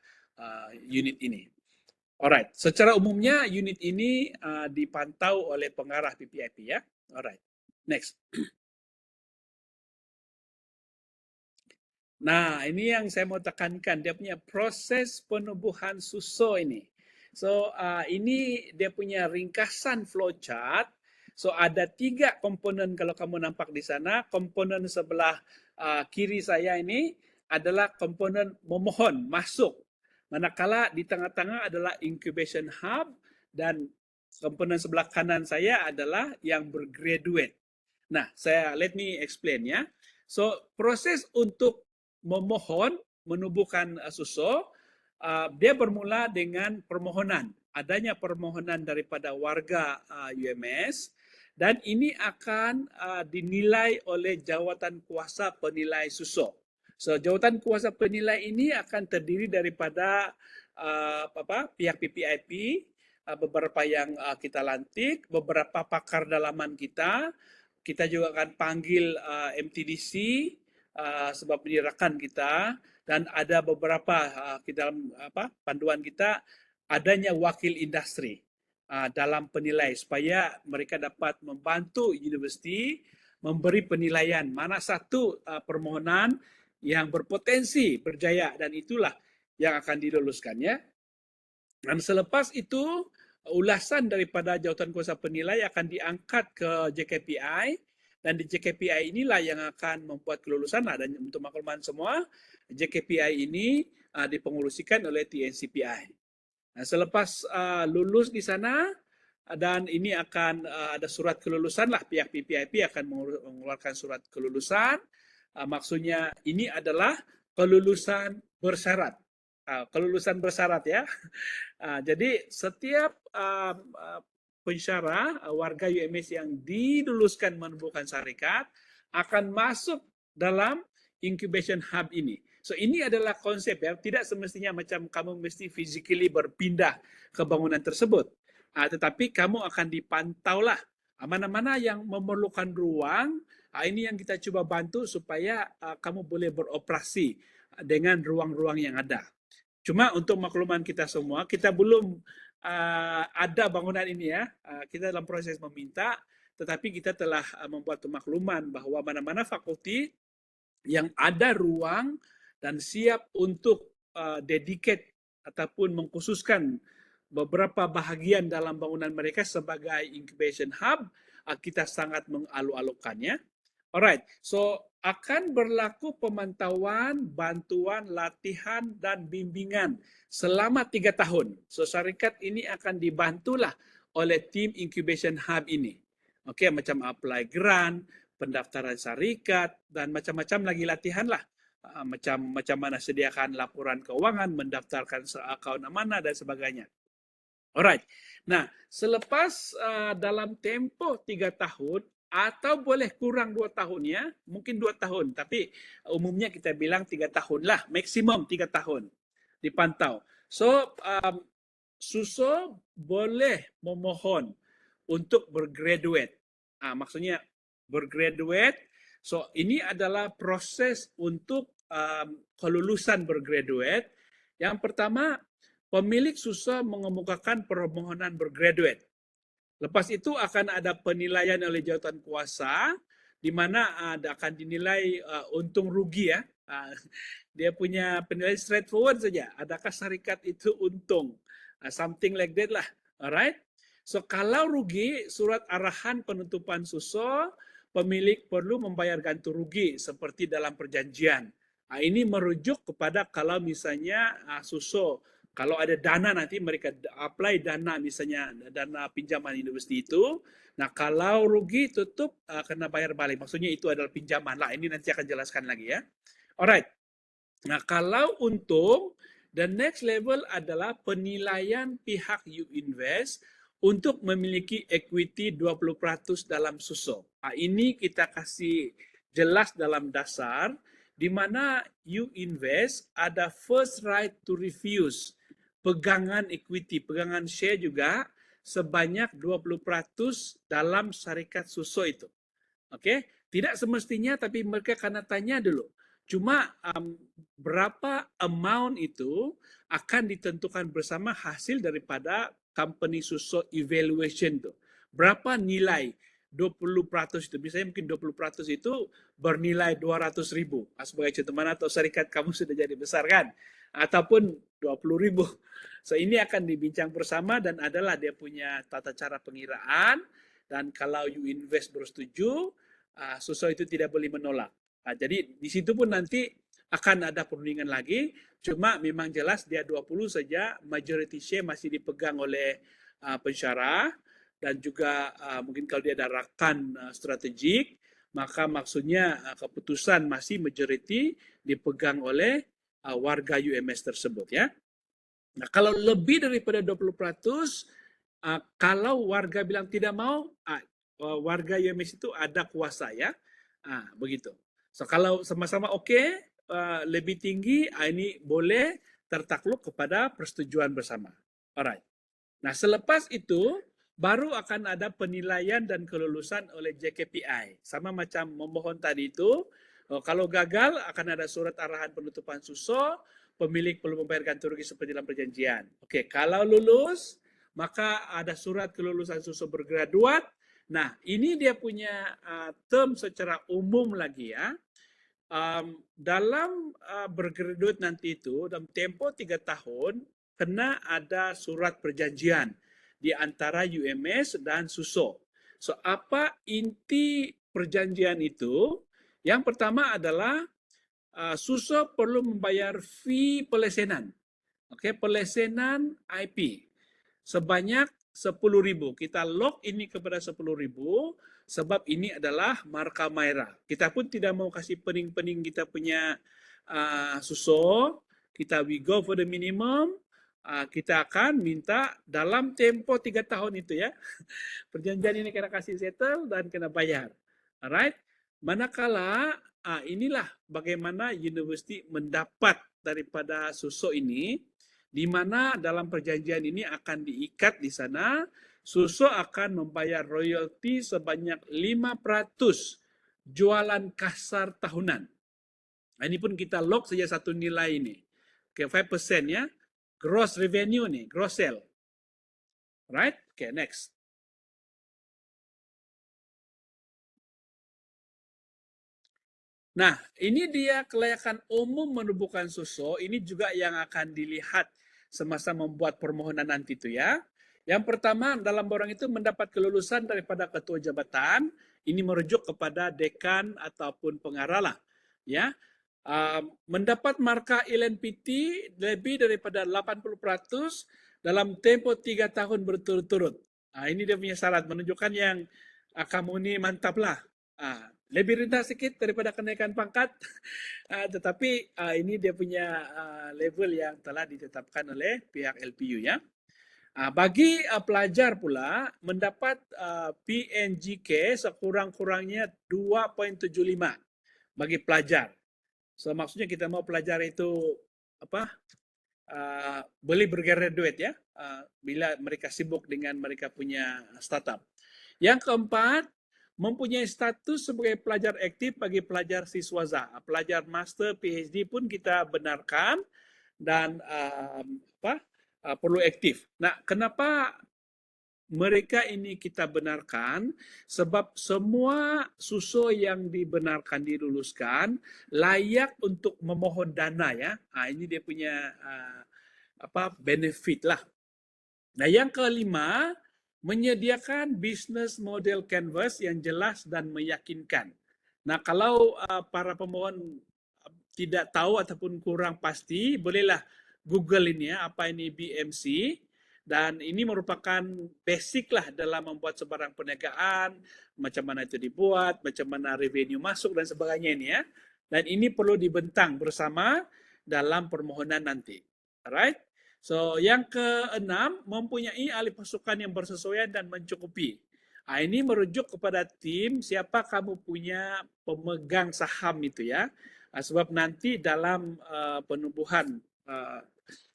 unit ini. Alright. Secara umumnya unit ini dipantau oleh pengarah PPIP ya. Alright. Next. Nah, ini yang saya mau tekankan, dia punya proses penubuhan SUSO ini. So, ini dia punya ringkasan flowchart. So, ada 3 komponen kalau kamu nampak di sana. Komponen sebelah kiri saya ini adalah komponen memohon, masuk. Manakala di tengah-tengah adalah incubation hub dan komponen sebelah kanan saya adalah yang bergraduate. Nah, let me explain ya. So, proses untuk memohon menubuhkan SUSO, dia bermula dengan permohonan. Adanya permohonan daripada warga UMS dan ini akan dinilai oleh jawatan kuasa penilai SUSO. So, jawatan kuasa penilai ini akan terdiri daripada pihak PPIP, beberapa yang kita lantik, beberapa pakar dalaman kita. Kita juga akan panggil MTDC, sebab ini rekan kita dan ada beberapa dalam panduan kita adanya wakil industri dalam penilai supaya mereka dapat membantu universiti memberi penilaian mana satu permohonan yang berpotensi berjaya dan itulah yang akan diluluskan ya. Dan selepas itu ulasan daripada jawatan kuasa penilai akan diangkat ke JKPI dan di JKPI inilah yang akan membuat kelulusan. Dan untuk makluman semua, JKPI ini dipengurusikan oleh TNCPI. Nah, selepas lulus di sana dan ini akan ada surat kelulusan lah, pihak PPIP akan mengeluarkan surat kelulusan. Maksudnya ini adalah kelulusan bersyarat. Kelulusan bersyarat ya. Jadi setiap pensyarah, warga UMS yang diluluskan menubuhkan syarikat akan masuk dalam incubation hub ini. So ini adalah konsep ya, tidak semestinya macam kamu mesti physically berpindah ke bangunan tersebut. Tetapi kamu akan dipantau lah mana-mana yang memerlukan ruang. Ini yang kita coba bantu supaya kamu boleh beroperasi dengan ruang-ruang yang ada. Cuma untuk makluman kita semua, kita belum ada bangunan ini ya. Kita dalam proses meminta, tetapi kita telah membuat pemakluman bahwa mana-mana fakulti yang ada ruang dan siap untuk dedicate ataupun mengkhususkan beberapa bahagian dalam bangunan mereka sebagai incubation hub, kita sangat mengalu-alukannya. Alright, so akan berlaku pemantauan, bantuan, latihan, dan bimbingan selama 3 tahun. So syarikat ini akan dibantulah oleh tim incubation hub ini. Oke, macam apply grant, pendaftaran syarikat, dan macam-macam lagi latihan lah. Macam mana sediakan laporan keuangan, mendaftarkan akaun mana, dan sebagainya. Alright, nah selepas dalam tempoh 3 tahun, atau boleh kurang 2 tahun ya, mungkin 2 tahun, tapi umumnya kita bilang 3 tahun lah, maksimum 3 tahun dipantau. So, SUSO boleh memohon untuk bergraduate. Maksudnya bergraduate, so ini adalah proses untuk kelulusan bergraduate. Yang pertama, pemilik SUSO mengemukakan permohonan bergraduate. Lepas itu akan ada penilaian oleh jawatan kuasa, di mana akan dinilai untung rugi ya. Dia punya penilaian straightforward saja. Adakah syarikat itu untung? Something like that lah. Alright. So kalau rugi, surat arahan penutupan SUSO, pemilik perlu membayar ganti rugi seperti dalam perjanjian. Ini merujuk kepada kalau misalnya SUSO, kalau ada dana nanti mereka apply dana, misalnya dana pinjaman universiti itu. Nah kalau rugi tutup kena bayar balik. Maksudnya itu adalah pinjaman lah. Ini nanti akan jelaskan lagi ya. Alright. Nah kalau untung, the next level adalah penilaian pihak UInvest untuk memiliki equity 20% dalam SUSO. Ini kita kasih jelas dalam dasar, di mana UInvest ada first right to refuse pegangan equity, pegangan share juga sebanyak 20% dalam syarikat SUSO itu. Oke, tidak semestinya, tapi mereka kena tanya dulu. Cuma berapa amount itu akan ditentukan bersama hasil daripada company SUSO evaluation tuh. Berapa nilai 20% itu, misalnya mungkin 20% itu bernilai 200.000 sebagai contoh, mana atau syarikat kamu sudah jadi besar kan, ataupun 20.000. So ini akan dibincang bersama dan adalah dia punya tata cara pengiraan, dan kalau UInvest bersetuju, SUSO itu tidak boleh menolak. Jadi di situ pun nanti akan ada perundingan lagi, cuma memang jelas dia 20 saja, majority share masih dipegang oleh pensyarah, dan juga mungkin kalau dia ada rakan strategik, maka maksudnya keputusan masih majority dipegang oleh warga UMS tersebut ya. Nah, kalau lebih daripada 20%, kalau warga bilang tidak mau, warga UMS itu ada kuasa ya. Begitu. So kalau sama-sama oke, lebih tinggi, ini boleh tertakluk kepada persetujuan bersama. Alright. Nah, selepas itu baru akan ada penilaian dan kelulusan oleh JKPI. Sama macam memohon tadi itu, kalau gagal akan ada surat arahan penutupan SUSO, pemilik perlu membayar ganti rugi seperti dalam perjanjian. Oke, kalau lulus, maka ada surat kelulusan SUSO bergraduat. Nah, ini dia punya term secara umum lagi ya. Dalam bergraduate nanti itu, dalam tempo 3 tahun, kena ada surat perjanjian di antara UMS dan SUSO. So, apa inti perjanjian itu? Yang pertama adalah SUSO perlu membayar fee pelesenan. Oke, pelesenan IP sebanyak 10.000. Kita lock ini kepada 10.000 sebab ini adalah marka Maira. Kita pun tidak mau kasih pening-pening kita punya SUSO. We go for the minimum. kita akan minta dalam tempo 3 tahun itu ya. Perjanjian ini kena kasih settle dan kena bayar. Alright. Manakala inilah bagaimana universiti mendapat daripada susu ini, di mana dalam perjanjian ini akan diikat di sana, susu akan membayar royalti sebanyak 5% jualan kasar tahunan. Ini pun kita lock saja satu nilai ini. Okay, 5% ya. Gross revenue nih, gross sale. Right? Okay, next. Nah, ini dia kelayakan umum menubuhkan susu. Ini juga yang akan dilihat semasa membuat permohonan nanti itu ya. Yang pertama, dalam borang itu mendapat kelulusan daripada ketua jabatan. Ini merujuk kepada dekan ataupun pengarah lah. Ya, mendapat markah LNPT lebih daripada 80% dalam tempo 3 tahun berturut-turut. Ini dia punya syarat, menunjukkan yang kamu ini mantap lah. Lebih rendah sedikit daripada kenaikan pangkat, tetapi ini dia punya level yang telah ditetapkan oleh pihak LPU ya. Bagi pelajar pula mendapat PNGK sekurang-kurangnya 2.75 bagi pelajar. So maksudnya kita mau pelajar itu apa? Boleh bergraduate ya, bila mereka sibuk dengan mereka punya startup. Yang keempat, mempunyai status sebagai pelajar aktif bagi pelajar siswaza. Pelajar master, PhD pun kita benarkan dan perlu aktif. Nah, kenapa mereka ini kita benarkan? Sebab semua susu yang dibenarkan diluluskan layak untuk memohon dana ya. Ini dia punya benefit lah. Nah, yang kelima, menyediakan business model canvas yang jelas dan meyakinkan. Nah, kalau para pemohon tidak tahu ataupun kurang pasti, bolehlah Google ini ya, apa ini BMC. Dan ini merupakan basic lah dalam membuat sebarang perniagaan, macam mana itu dibuat, macam mana revenue masuk dan sebagainya ini ya. Dan ini perlu dibentang bersama dalam permohonan nanti. Alright? So, yang keenam, mempunyai ahli pasukan yang bersesuaian dan mencukupi. Ini merujuk kepada tim, siapa kamu punya pemegang saham itu ya. Sebab nanti dalam penubuhan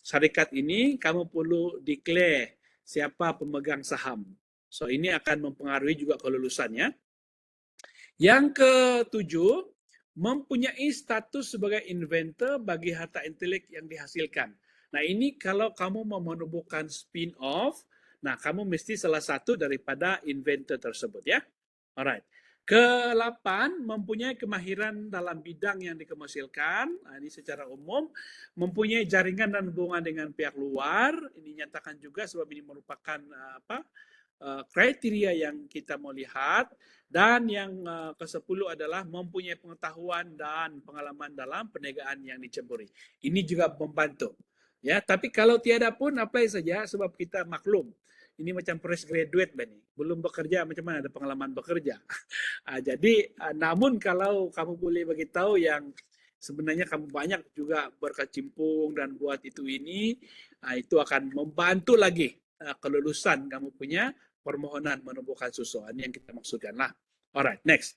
syarikat ini, kamu perlu declare siapa pemegang saham. So, ini akan mempengaruhi juga kelulusannya. Yang ketujuh, mempunyai status sebagai inventor bagi harta intelek yang dihasilkan. Nah, ini kalau kamu mau menubuhkan spin-off, nah kamu mesti salah satu daripada inventor tersebut ya. Alright. Ke-8, mempunyai kemahiran dalam bidang yang dikomersilkan. Ini secara umum. Mempunyai jaringan dan hubungan dengan pihak luar. Ini nyatakan juga sebab ini merupakan kriteria yang kita mau lihat. Dan yang ke-10 adalah mempunyai pengetahuan dan pengalaman dalam perniagaan yang diceburi. Ini juga membantu. Ya, tapi kalau tiada pun apply saja sebab kita maklum. Ini macam fresh graduate Bani. Belum bekerja, macam mana ada pengalaman bekerja. Jadi, namun kalau kamu boleh bagi tahu yang sebenarnya kamu banyak juga berkecimpung dan buat itu ini, itu akan membantu lagi kelulusan kamu punya permohonan menubuhkan susu. Ini yang kita maksudkan lah. Alright, next.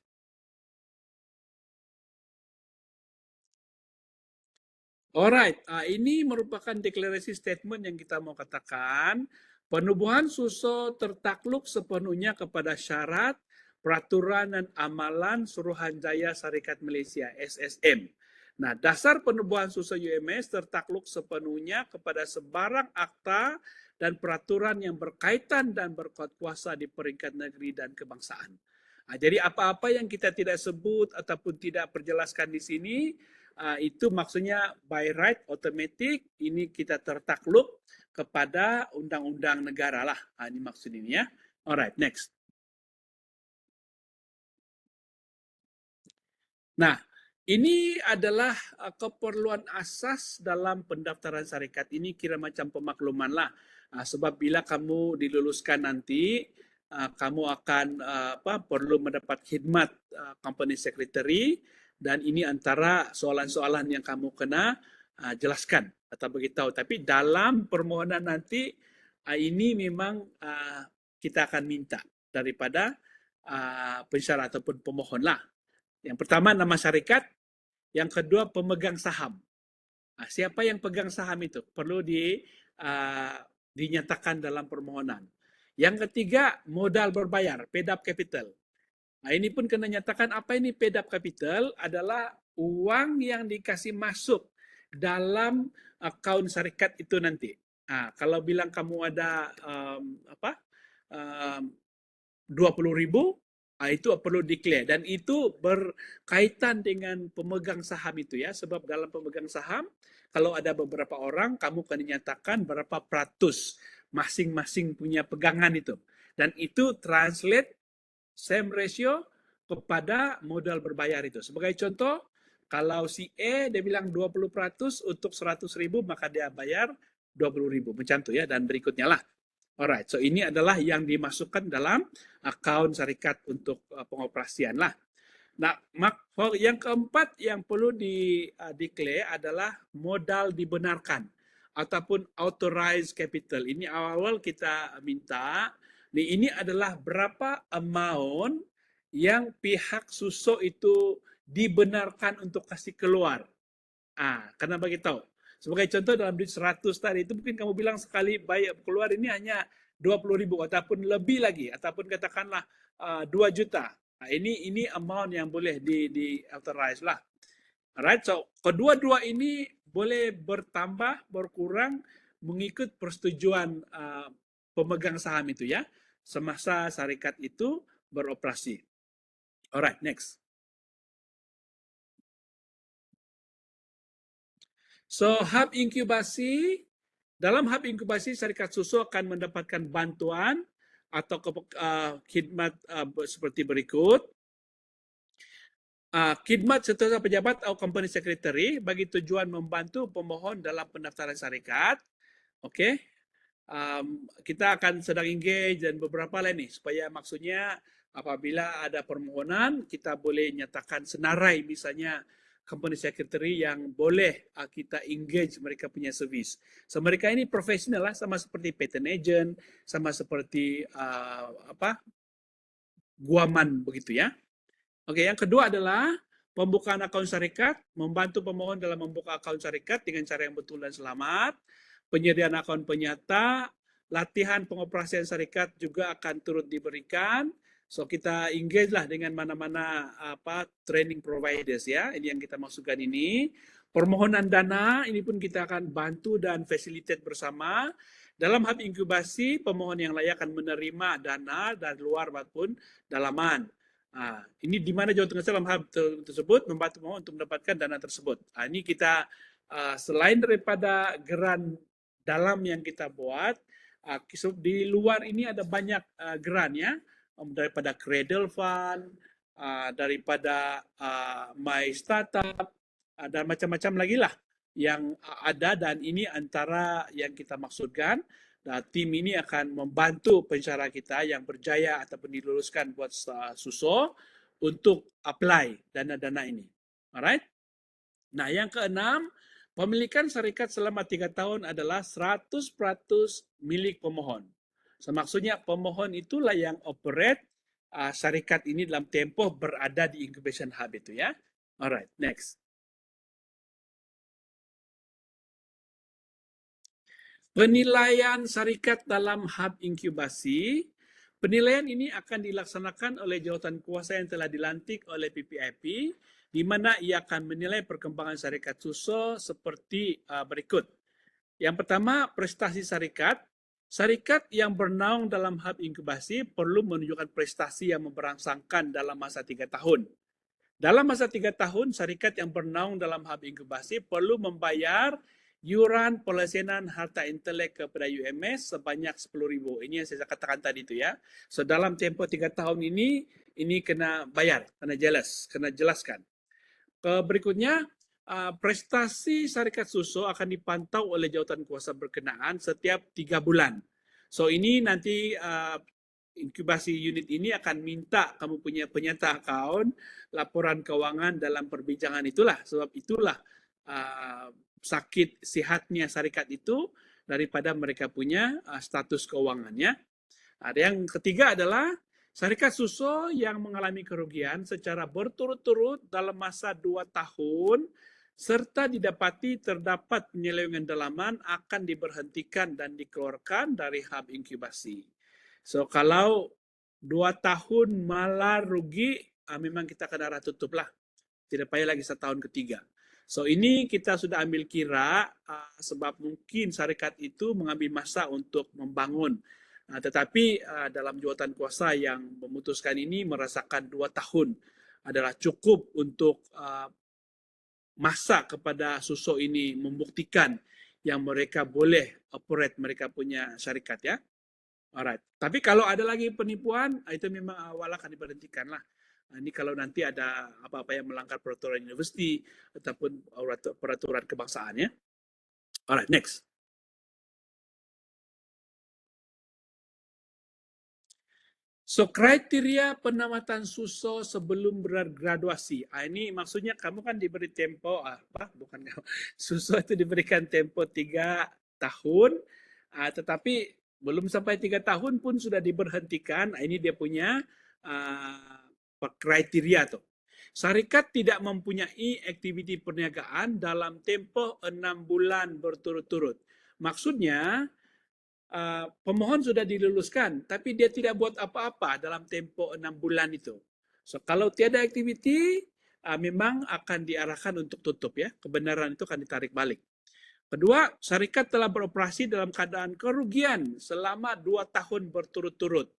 Alright, ini merupakan deklarasi statement yang kita mau katakan. Penubuhan susu tertakluk sepenuhnya kepada syarat, peraturan dan amalan Suruhanjaya Syarikat Malaysia (SSM). Nah, dasar penubuhan susu UMS tertakluk sepenuhnya kepada sebarang akta dan peraturan yang berkaitan dan berkuat kuasa di peringkat negeri dan kebangsaan. Jadi apa-apa yang kita tidak sebut ataupun tidak perjelaskan di sini, itu maksudnya by right automatic ini kita tertakluk kepada undang-undang negara lah. Ini maksud ini ya. Alright, next. Nah, ini adalah keperluan asas dalam pendaftaran syarikat. Ini kira macam pemakluman lah. Sebab bila kamu diluluskan nanti, kamu akan perlu mendapat khidmat company secretary dan ini antara soalan-soalan yang kamu kena jelaskan atau beritahu. Tapi dalam permohonan nanti ini memang kita akan minta daripada pensyarah ataupun pemohon lah. Yang pertama nama syarikat, yang kedua pemegang saham. Siapa yang pegang saham itu perlu dinyatakan dalam permohonan. Yang ketiga modal berbayar, paid up capital. Ini pun kena nyatakan apa ini paid up capital adalah uang yang dikasih masuk dalam akaun syarikat itu nanti. Kalau bilang kamu ada 20.000, itu perlu declare dan itu berkaitan dengan pemegang saham itu ya, sebab dalam pemegang saham kalau ada beberapa orang kamu akan dinyatakan berapa peratus masing-masing punya pegangan itu, dan itu translate same ratio kepada modal berbayar itu. Sebagai contoh, kalau si E dia bilang 20% untuk 100.000 maka dia bayar 20.000 macam tu ya, dan berikutnya lah. Alright, so ini adalah yang dimasukkan dalam akaun syarikat untuk pengoperasian lah. Nah, yang keempat yang perlu declare adalah modal dibenarkan ataupun authorized capital. Ini awal-awal kita minta. Ini adalah berapa amount yang pihak suso itu dibenarkan untuk kasih keluar. Karena bagi tahu. Sebagai contoh dalam duit 100 tadi itu mungkin kamu bilang sekali bayar keluar ini hanya 20.000 ataupun lebih lagi, ataupun katakanlah 2 juta. Ini amount yang boleh di authorize lah. Alright, so kedua-dua ini boleh bertambah, berkurang mengikut persetujuan pemegang saham itu ya, semasa syarikat itu beroperasi. Alright, next. So, hub inkubasi, dalam hub inkubasi syarikat susu akan mendapatkan bantuan atau khidmat seperti berikut. Khidmat setelah pejabat atau company secretary bagi tujuan membantu pemohon dalam pendaftaran syarikat. Okey. Kita akan sedang engage dan beberapa lain nih, supaya maksudnya apabila ada permohonan kita boleh nyatakan senarai misalnya company secretary yang boleh kita engage mereka punya servis. So mereka ini profesional lah, sama seperti patent agent, sama seperti guaman begitu ya. Okey, yang kedua adalah pembukaan akaun syarikat, membantu pemohon dalam membuka akaun syarikat dengan cara yang betul dan selamat. Penyediaan akaun penyata, latihan pengoperasian syarikat juga akan turut diberikan. So kita engage lah dengan mana-mana training providers ya. Ini yang kita maksudkan ini. Permohonan dana ini pun kita akan bantu dan facilitate bersama. Dalam hub inkubasi, pemohon yang layak akan menerima dana dari luar maupun dalaman. Ini di mana Jawa Tengah dalam hub tersebut membantu pemohon untuk mendapatkan dana tersebut. Ini kita selain daripada geran dalam yang kita buat, di luar ini ada banyak geran ya, daripada Cradle Fund, daripada My Startup, dan macam-macam lagi lah yang ada, dan ini antara yang kita maksudkan. Tim ini akan membantu pensyarah kita yang berjaya ataupun diluluskan buat suso untuk apply dana-dana ini. Alright? Nah, yang keenam, pemilikan syarikat selama 3 tahun adalah 100% milik pemohon. So, maksudnya pemohon itulah yang operate syarikat ini dalam tempoh berada di incubation hub itu ya. Alright, next. Penilaian syarikat dalam hub inkubasi. Penilaian ini akan dilaksanakan oleh jawatan kuasa yang telah dilantik oleh PPIP, di mana ia akan menilai perkembangan syarikat suso seperti berikut. Yang pertama, prestasi syarikat. Syarikat yang bernaung dalam hub inkubasi perlu menunjukkan prestasi yang memberangsangkan dalam masa 3 tahun. Dalam masa 3 tahun, syarikat yang bernaung dalam hub inkubasi perlu membayar yuran pelesenan harta intelek kepada UMS sebanyak 10.000. Ini yang saya katakan tadi itu ya. So dalam tempoh 3 tahun ini kena bayar, kena jelaskan. Berikutnya, prestasi syarikat suso akan dipantau oleh jawatan kuasa berkenaan setiap 3 bulan. So ini nanti inkubasi unit ini akan minta kamu punya penyata akaun, laporan keuangan dalam perbincangan itulah. Sebab itulah sakit sihatnya syarikat itu daripada mereka punya status keuangannya. Ada yang ketiga adalah syarikat suso yang mengalami kerugian secara berturut-turut dalam masa 2 tahun serta didapati terdapat penyelewengan dalaman akan diberhentikan dan dikeluarkan dari hub inkubasi. So kalau 2 tahun malah rugi, memang kita akan arah tutup lah. Tidak payah lagi setahun ketiga. So ini kita sudah ambil kira sebab mungkin syarikat itu mengambil masa untuk membangun. Tetapi dalam jawatan kuasa yang memutuskan ini merasakan 2 tahun adalah cukup untuk masa kepada Suso ini membuktikan yang mereka boleh operate mereka punya syarikat ya. Alright. Tapi kalau ada lagi penipuan, itu memang awal akan diberhentikan lah. Ini kalau nanti ada apa-apa yang melanggar peraturan universiti ataupun peraturan kebangsaan ya. Alright, next. So, kriteria penamatan SUSO sebelum bergraduasi. Ini maksudnya kamu kan diberi tempo, bukan kamu. SUSO itu diberikan tempo 3 tahun, tetapi belum sampai 3 tahun pun sudah diberhentikan. Ini dia punya kriteria tuh. Syarikat tidak mempunyai aktiviti perniagaan dalam tempo 6 bulan berturut-turut. Maksudnya, pemohon sudah diluluskan, tapi dia tidak buat apa-apa dalam tempo 6 bulan itu. So, kalau tiada aktiviti, memang akan diarahkan untuk tutup ya. Kebenaran itu akan ditarik balik. Kedua, syarikat telah beroperasi dalam keadaan kerugian selama 2 tahun berturut-turut.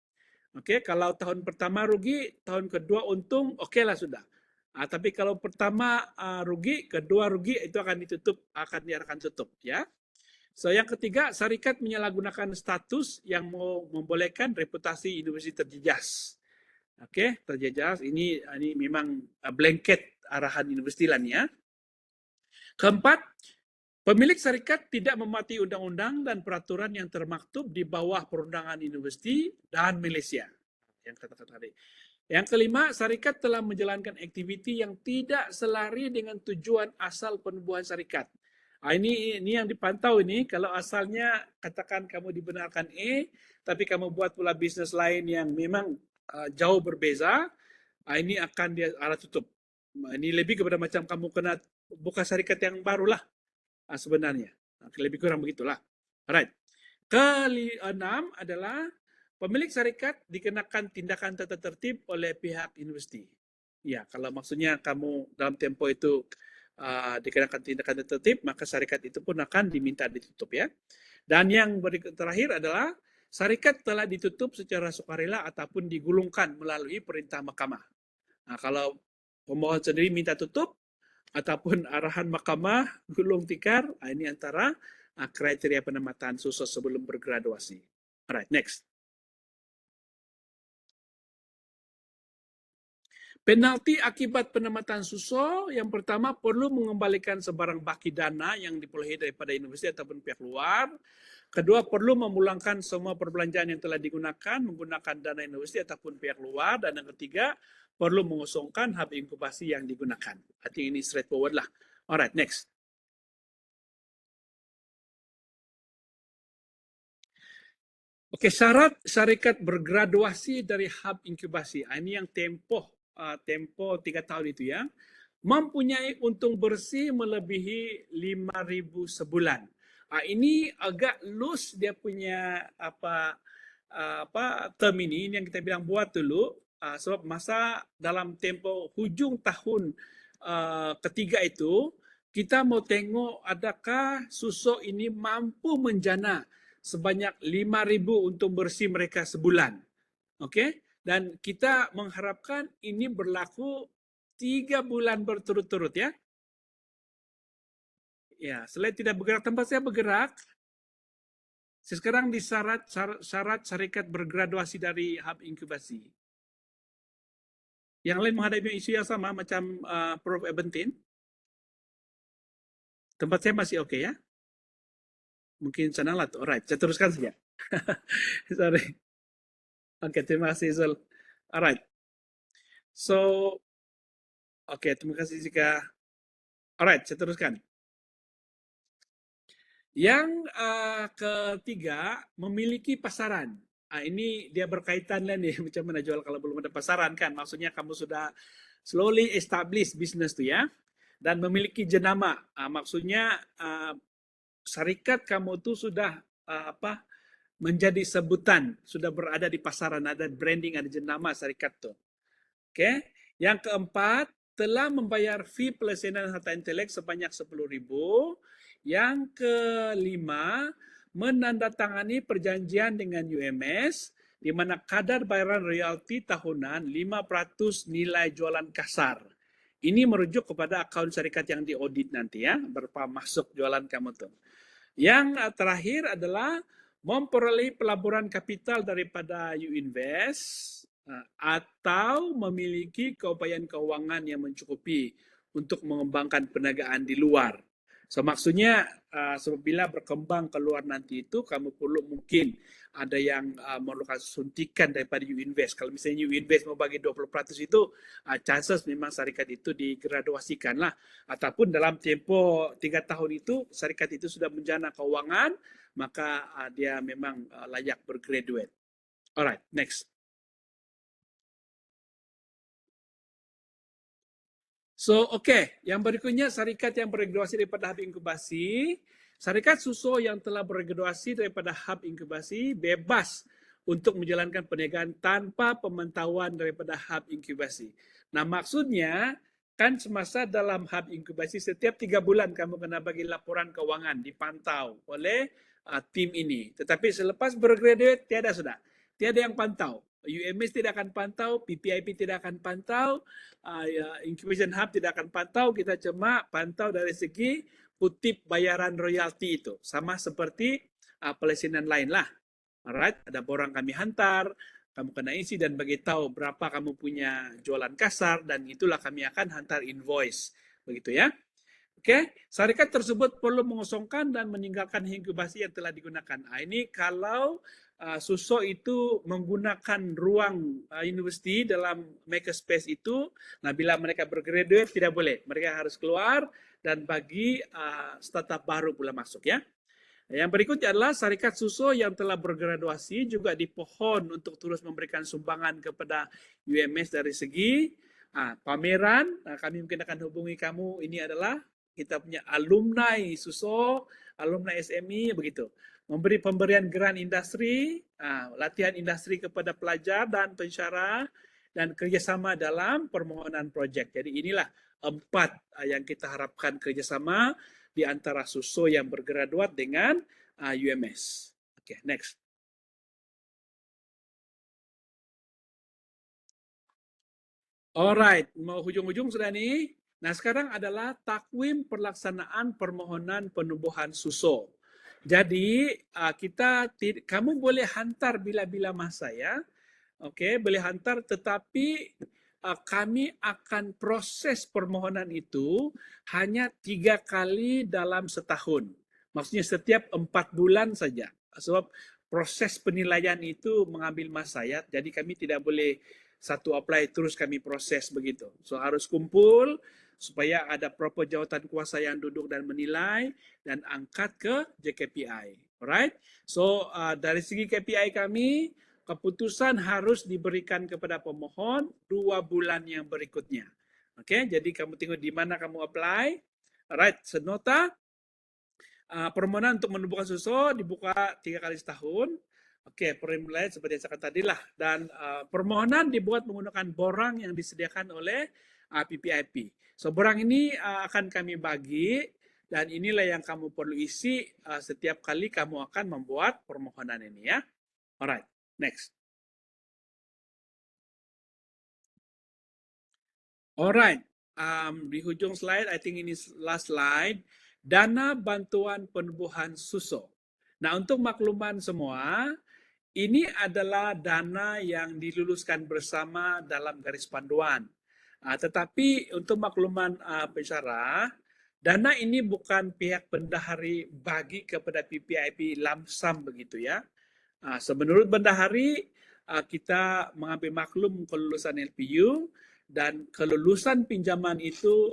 Oke, kalau tahun pertama rugi, tahun kedua untung, oke lah sudah. Tapi kalau pertama rugi, kedua rugi, itu akan ditutup, akan diarahkan tutup ya. So, yang ketiga, syarikat menyalahgunakan status yang mau membolehkan reputasi universiti terjejas. Oke, terjejas. Ini memang blanket arahan universiti lah ya. Keempat, pemilik syarikat tidak mematuhi undang-undang dan peraturan yang termaktub di bawah perundangan universiti dan Malaysia. Yang kata-kata tadi. Yang kelima, syarikat telah menjalankan aktiviti yang tidak selari dengan tujuan asal penubuhan syarikat. Ini yang dipantau ini, kalau asalnya katakan kamu dibenarkan A, tapi kamu buat pula bisnis lain yang memang jauh berbeza, ini akan dia arah tutup. Ini lebih kepada macam kamu kena buka syarikat yang baru lah sebenarnya. Lebih kurang begitulah. Alright. Keenam adalah pemilik syarikat dikenakan tindakan tata tertib oleh pihak universiti. Ya, kalau maksudnya kamu dalam tempo itu dikenakan tindakan tertib, maka syarikat itu pun akan diminta ditutup ya. Dan yang terakhir adalah syarikat telah ditutup secara sukarela ataupun digulungkan melalui perintah mahkamah. Kalau pemohon sendiri minta tutup ataupun arahan mahkamah gulung tikar, ini antara kriteria penempatan SUSO sebelum bergraduasi. Alright, next. Penalti akibat penempatan SUSO, yang pertama perlu mengembalikan sebarang baki dana yang diperolehi daripada universiti ataupun pihak luar. Kedua, perlu memulangkan semua perbelanjaan yang telah digunakan menggunakan dana universiti ataupun pihak luar. Dan yang ketiga, perlu mengosongkan hub inkubasi yang digunakan. I think ini straightforward lah. Alright, next. Oke, syarat syarikat bergraduasi dari hub inkubasi. Ini yang tempo 3 tahun itu ya. Mempunyai untung bersih melebihi 5.000 sebulan. Ini agak loose dia punya term ini yang kita bilang buat dulu sebab masa dalam tempo hujung tahun ketiga itu kita mau tengok adakah SUSO ini mampu menjana sebanyak 5.000 untung bersih mereka sebulan. Okey? Dan kita mengharapkan ini berlaku 3 bulan berturut-turut ya. Ya, selain tidak bergerak tempat saya bergerak. Sekarang di syarat syarikat bergraduasi dari hub inkubasi. Yang lain menghadapi isu yang sama macam Prof. Ebentin. Tempat saya masih oke ya. Mungkin senang lah. Alright, saya teruskan saja. Sorry. Oke, terima kasih Zul. Alright. So, oke, terima kasih Zika. Alright, saya teruskan. Yang ketiga, memiliki pasaran. Ini dia berkaitan lah nih, macam mana jual kalau belum ada pasaran kan. Maksudnya kamu sudah slowly establish bisnis tuh ya. Dan memiliki jenama. Maksudnya syarikat kamu tuh sudah apa menjadi sebutan, sudah berada di pasaran, ada branding, ada jenama syarikat tuh. Oke. Yang keempat, telah membayar fee pelaksanaan harta intelek sebanyak 10.000. Yang kelima, menandatangani perjanjian dengan UMS di mana kadar bayaran royalti tahunan 5% nilai jualan kasar. Ini merujuk kepada akaun syarikat yang diaudit nanti ya, berapa masuk jualan kamu tuh. Yang terakhir adalah memperoleh pelaburan kapital daripada Uinvest atau memiliki keupayaan keuangan yang mencukupi untuk mengembangkan perniagaan di luar. So maksudnya apabila berkembang keluar nanti itu kamu perlu mungkin ada yang memerlukan suntikan daripada Uinvest. Kalau misalnya Uinvest mau bagi 20% itu chances memang syarikat itu digraduasikan lah. Ataupun dalam tempoh 3 tahun itu syarikat itu sudah menjana keuangan, maka dia memang layak bergraduate. Alright, next. So, yang berikutnya syarikat yang berregulasi daripada hub inkubasi. Syarikat susu yang telah berregulasi daripada hub inkubasi bebas untuk menjalankan perniagaan tanpa pemantauan daripada hub inkubasi. Nah, maksudnya kan semasa dalam hub inkubasi setiap 3 bulan kamu kena bagi laporan keuangan dipantau oleh tim ini. Tetapi selepas bergraduate tiada sudah. Tiada yang pantau. UMS tidak akan pantau, PPIP tidak akan pantau, Incubation Hub tidak akan pantau, kita cuma pantau dari segi kutip bayaran royalti itu. Sama seperti pelesinan lain lah. Alright, ada borang kami hantar, kamu kena isi dan beritahu berapa kamu punya jualan kasar dan itulah kami akan hantar invoice. Begitu ya. Syarikat tersebut perlu mengosongkan dan meninggalkan inkubasi yang telah digunakan. Ini kalau Suso itu menggunakan ruang universiti dalam makerspace itu, nah bila mereka bergraduate tidak boleh, mereka harus keluar dan bagi startup baru pula masuk ya. Yang berikutnya adalah syarikat Suso yang telah bergraduasi juga dipohon untuk terus memberikan sumbangan kepada UMS dari segi pameran. Kami mungkin akan hubungi kamu. Ini adalah kita punya alumni Suso, alumni SME begitu. Memberi pemberian grant industri, latihan industri kepada pelajar dan pensyarah dan kerjasama dalam permohonan projek. Jadi inilah 4 yang kita harapkan kerjasama di antara Suso yang bergraduat dengan UMS. Next. Alright, mau hujung-hujung sudah nih. Nah, sekarang adalah takwim pelaksanaan permohonan penubuhan Suso. Jadi, kamu boleh hantar bila-bila masa ya. Boleh hantar, tetapi kami akan proses permohonan itu hanya 3 kali dalam setahun. Maksudnya setiap 4 bulan saja. Sebab proses penilaian itu mengambil masa ya. Jadi kami tidak boleh satu apply terus kami proses begitu. So harus kumpul supaya ada proper jawatan kuasa yang duduk dan menilai dan angkat ke JKPI. Alright? So dari segi KPI kami, keputusan harus diberikan kepada pemohon 2 bulan yang berikutnya. Jadi kamu tengok di mana kamu apply. Alright, senota permohonan untuk menubuhkan Suso dibuka 3 kali setahun. Permohonan seperti yang saya katakan tadi lah. Dan permohonan dibuat menggunakan borang yang disediakan oleh PPIP. So borang ini akan kami bagi dan inilah yang kamu perlu isi setiap kali kamu akan membuat permohonan ini ya. Alright, next. Alright, di hujung slide, I think ini last slide. Dana bantuan penubuhan Suso. Nah, untuk makluman semua, ini adalah dana yang diluluskan bersama dalam garis panduan. Tetapi untuk makluman pensyarah, dana ini bukan pihak bendahari bagi kepada PPIP lamsam begitu ya. Menurut bendahari, kita mengambil maklum kelulusan LPU dan kelulusan pinjaman itu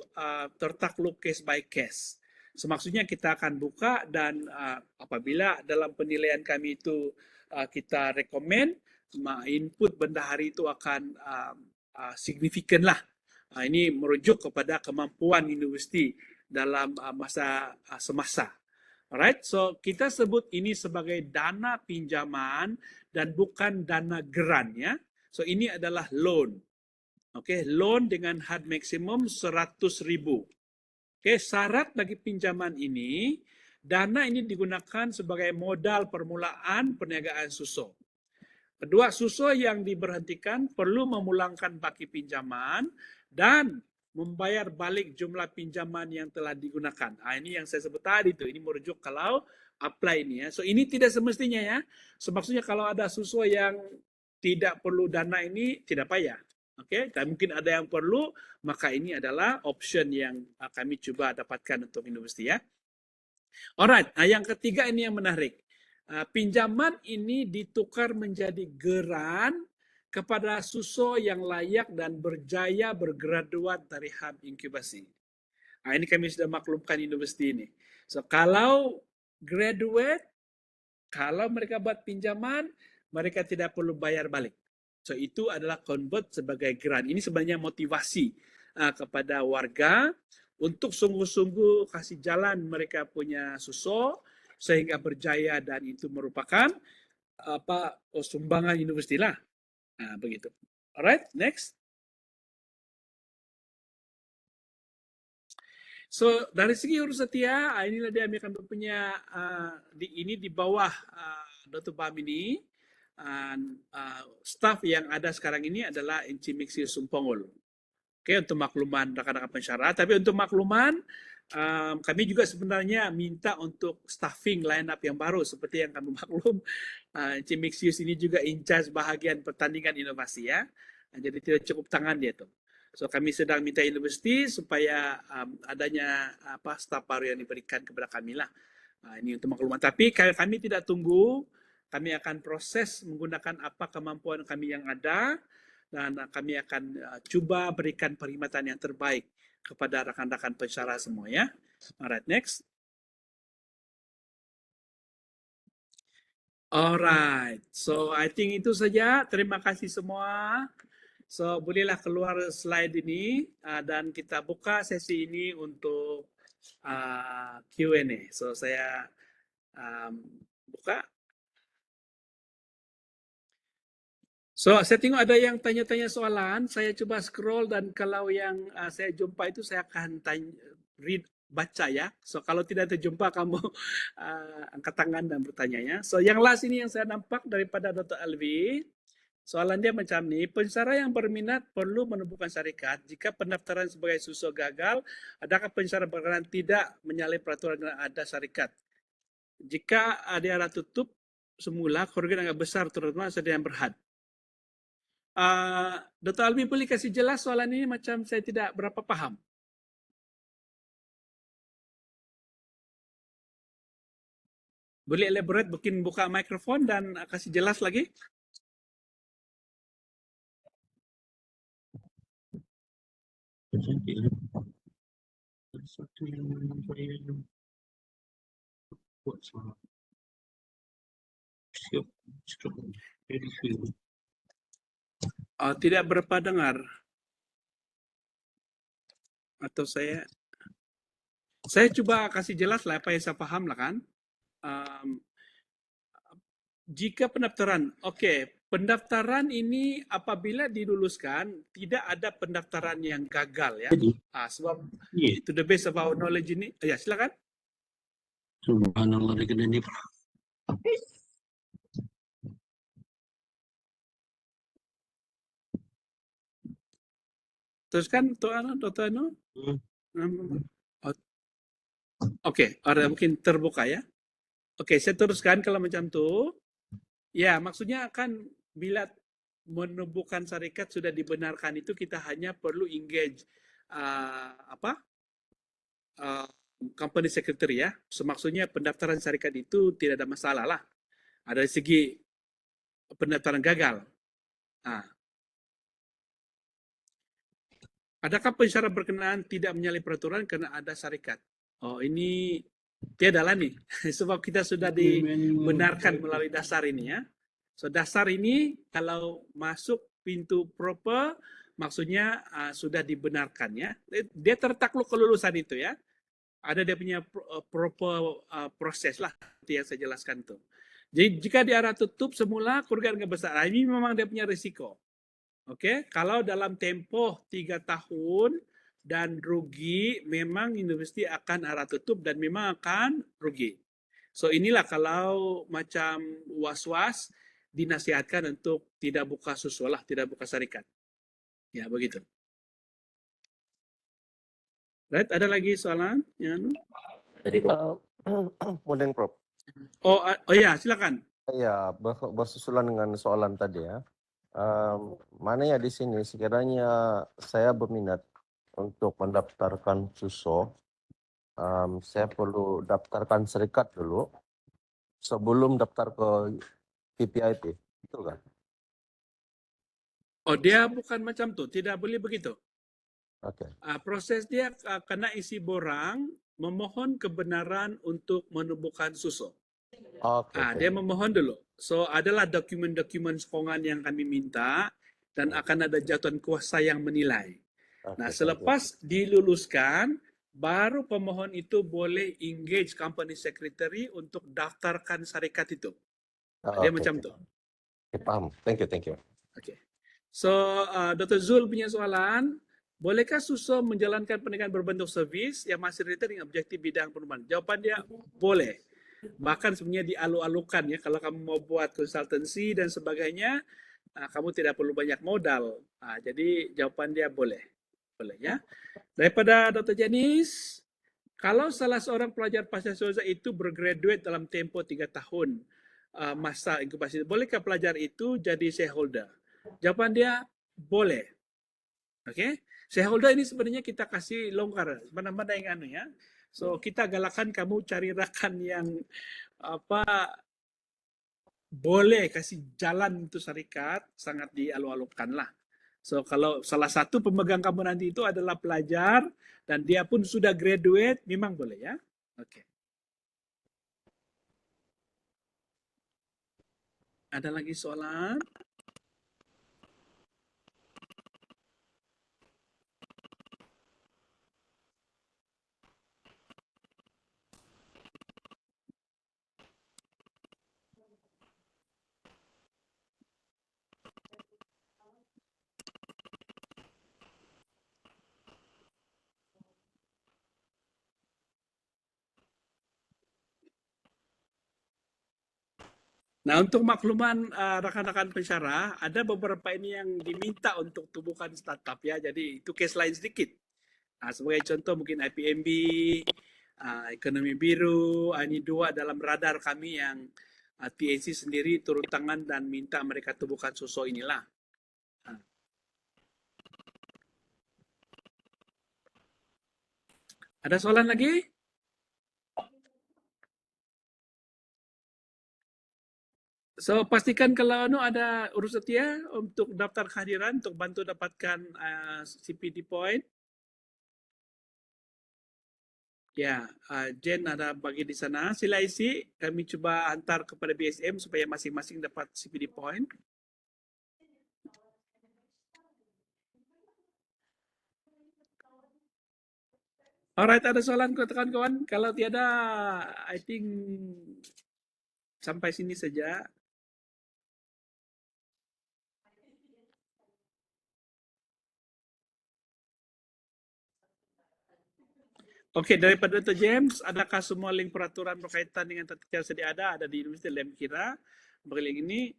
tertakluk case by case. Maksudnya kita akan buka dan apabila dalam penilaian kami itu kita rekomen, input bendahari itu akan signifikan lah. Ini merujuk kepada kemampuan universiti dalam masa semasa. Alright, so kita sebut ini sebagai dana pinjaman dan bukan dana grant ya. So ini adalah loan. Oke, loan dengan had maksimum 100.000. Oke, syarat bagi pinjaman ini, dana ini digunakan sebagai modal permulaan perniagaan Suso. Kedua, Suso yang diberhentikan perlu memulangkan baki pinjaman dan membayar balik jumlah pinjaman yang telah digunakan. Ini yang saya sebut tadi tuh. Ini merujuk kalau apply ini ya. So ini tidak semestinya ya. So maksudnya kalau ada Suso yang tidak perlu dana ini tidak payah. Oke, dan mungkin ada yang perlu, maka ini adalah option yang kami coba dapatkan untuk universiti ya. Alright, yang ketiga ini yang menarik. Pinjaman ini ditukar menjadi geran kepada Suso yang layak dan berjaya bergraduat dari hub inkubasi. Ini kami sudah maklumkan universiti ini. So kalau graduate, kalau mereka buat pinjaman, mereka tidak perlu bayar balik. So itu adalah convert sebagai grant. Ini sebenarnya motivasi kepada warga untuk sungguh-sungguh kasih jalan mereka punya Suso sehingga berjaya, dan itu merupakan sumbangan universiti lah. Begitu. Alright, next. So dari segi urus setia, inilah dia akan punya ini di bawah Dr. Bam ini. Staff yang ada sekarang ini adalah Encik Mixius Sumpongol. Oke, untuk makluman rekan-rekan pensyarah. Tapi untuk makluman, kami juga sebenarnya minta untuk staffing line up yang baru. Seperti yang kami maklum, Encik Mixius ini juga in charge bahagian pertandingan inovasi ya. Jadi tidak cukup tangan dia tuh. So kami sedang minta universiti supaya adanya staff baru yang diberikan kepada kami lah. Ini untuk makluman. Tapi kami tidak tunggu, kami akan proses menggunakan apa kemampuan kami yang ada, dan kami akan cuba berikan perkhidmatan yang terbaik kepada rakan-rakan pensyarah semua ya. Alright, next. Alright, so I think itu saja. Terima kasih semua. So bolehlah keluar slide ini dan kita buka sesi ini untuk Q&A. So saya buka. So, saya tengok ada yang tanya-tanya soalan, saya coba scroll dan kalau yang saya jumpa itu saya akan baca ya. So, kalau tidak terjumpa kamu angkat tangan dan bertanya ya. So, yang last ini yang saya nampak daripada Dr. Alwi, soalan dia macam ni, pensyarah yang berminat perlu menubuhkan syarikat. Jika pendaftaran sebagai Suso gagal, adakah pensyarah berkenan tidak menyalahi peraturan dan ada syarikat? Jika dia tutup semula, kerugian agak besar terutama sedang berhad. Dr. Alwi boleh kasih jelas soalan ini, macam saya tidak berapa paham. Boleh elaborate, mungkin buka mikrofon dan kasih jelas lagi. Satu yang saya buat salah. Siap. Tidak berapa dengar. Atau saya coba kasih jelas lah apa yang saya paham lah kan. Jika pendaftaran, pendaftaran ini apabila diluluskan, tidak ada pendaftaran yang gagal ya. Sebab to the best of our knowledge ini, ya silakan. Subhanallah, ini Teruskan, Dr. Anu. Ada mungkin terbuka ya. Saya teruskan kalau macam tu. Ya, maksudnya kan bila menubuhkan syarikat sudah dibenarkan itu kita hanya perlu engage company secretary ya. Maksudnya pendaftaran syarikat itu tidak ada masalah lah. Ada dari segi pendaftaran gagal. Adakah pensyarah berkenaan tidak menyalahi peraturan karena ada syarikat? Oh, ini tiada lah nih. Sebab kita sudah dibenarkan melalui dasar ini ya. So, dasar ini kalau masuk pintu proper, maksudnya sudah dibenarkan ya. Dia tertakluk kelulusan itu ya. Ada dia punya proper proses lah, itu yang saya jelaskan tuh. Jadi jika di arah tutup semula kerugian besar, ini memang dia punya risiko. Oke, kalau dalam tempo 3 tahun dan rugi, memang universiti akan arah tutup dan memang akan rugi. So inilah kalau macam was-was dinasihatkan untuk tidak buka susu lah, tidak buka syarikat. Ya begitu. Right, ada lagi soalan? Ya, no? Jadi Modern Prof. Oh ya, silakan. Ya, bersusulan dengan soalan tadi ya. Mana ya di sini sekiranya saya berminat untuk mendaftarkan SUSO, saya perlu daftarkan serikat dulu sebelum daftar ke PPIP, betul kan? Oh dia bukan macam tuh, tidak boleh begitu. Oke. Proses dia kena isi borang, memohon kebenaran untuk menumbuhkan susu. Oke. Dia memohon dulu. So adalah dokumen-dokumen sokongan yang kami minta dan akan ada jatuhan kuasa yang menilai. Nah, selepas diluluskan, baru pemohon itu boleh engage company secretary untuk daftarkan syarikat itu. Dia macam tu. Paham. Thank you. Okay. So, Dr. Zul punya soalan, bolehkah SUSO menjalankan pendidikan berbentuk servis yang masih related dengan objektif bidang perubahan? Jawaban dia, boleh. Bahkan sebenarnya dialu-alukan ya, kalau kamu mau buat konsultansi dan sebagainya, kamu tidak perlu banyak modal. Jadi jawaban dia boleh. Boleh ya. Daripada Dr. Janis, kalau salah seorang pelajar pasca sarjana itu bergraduate dalam tempo 3 tahun masa inkubasi, bolehkah pelajar itu jadi shareholder? Jawaban dia boleh. Oke, shareholder ini sebenarnya kita kasih longgar, mana-mana yang anu ya. So kita galakan kamu cari rakan yang boleh kasih jalan untuk syarikat, sangat dialu-alukan lah. So kalau salah satu pemegang kamu nanti itu adalah pelajar dan dia pun sudah graduate, memang boleh ya. Oke. Ada lagi soalan? Nah, untuk makluman rekan-rekan pensyarah, ada beberapa ini yang diminta untuk tubuhkan startup ya. Jadi itu case lain sedikit. Sebagai contoh mungkin IPMB, ekonomi biru, ini dua dalam radar kami yang TNC sendiri turun tangan dan minta mereka tubuhkan sosok inilah. Ada soalan lagi? So pastikan kalau ada urus setia untuk daftar kehadiran untuk bantu dapatkan CPD point. Ya, Jen ada bagi di sana. Sila isi, kami coba hantar kepada BSM supaya masing-masing dapat CPD point. Alright, ada soalan kawan-kawan? Kalau tiada, I think sampai sini saja. Oke, daripada Dr. James, adakah semua link peraturan berkaitan dengan tata sedia ada di Universiti Lem Kira? Bagi ini,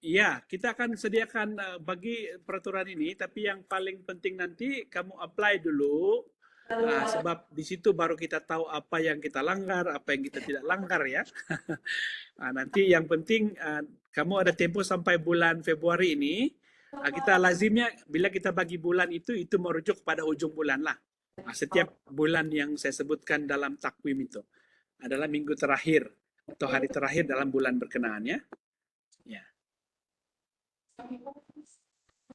ya, kita akan sediakan bagi peraturan ini, tapi yang paling penting nanti kamu apply dulu, sebab di situ baru kita tahu apa yang kita langgar, apa yang kita tidak langgar ya. Nanti yang penting kamu ada tempo sampai bulan Februari ini. Kita lazimnya bila kita bagi bulan itu merujuk pada ujung bulan lah. Setiap bulan yang saya sebutkan dalam takwim itu adalah minggu terakhir atau hari terakhir dalam bulan berkenaan ya. Ya.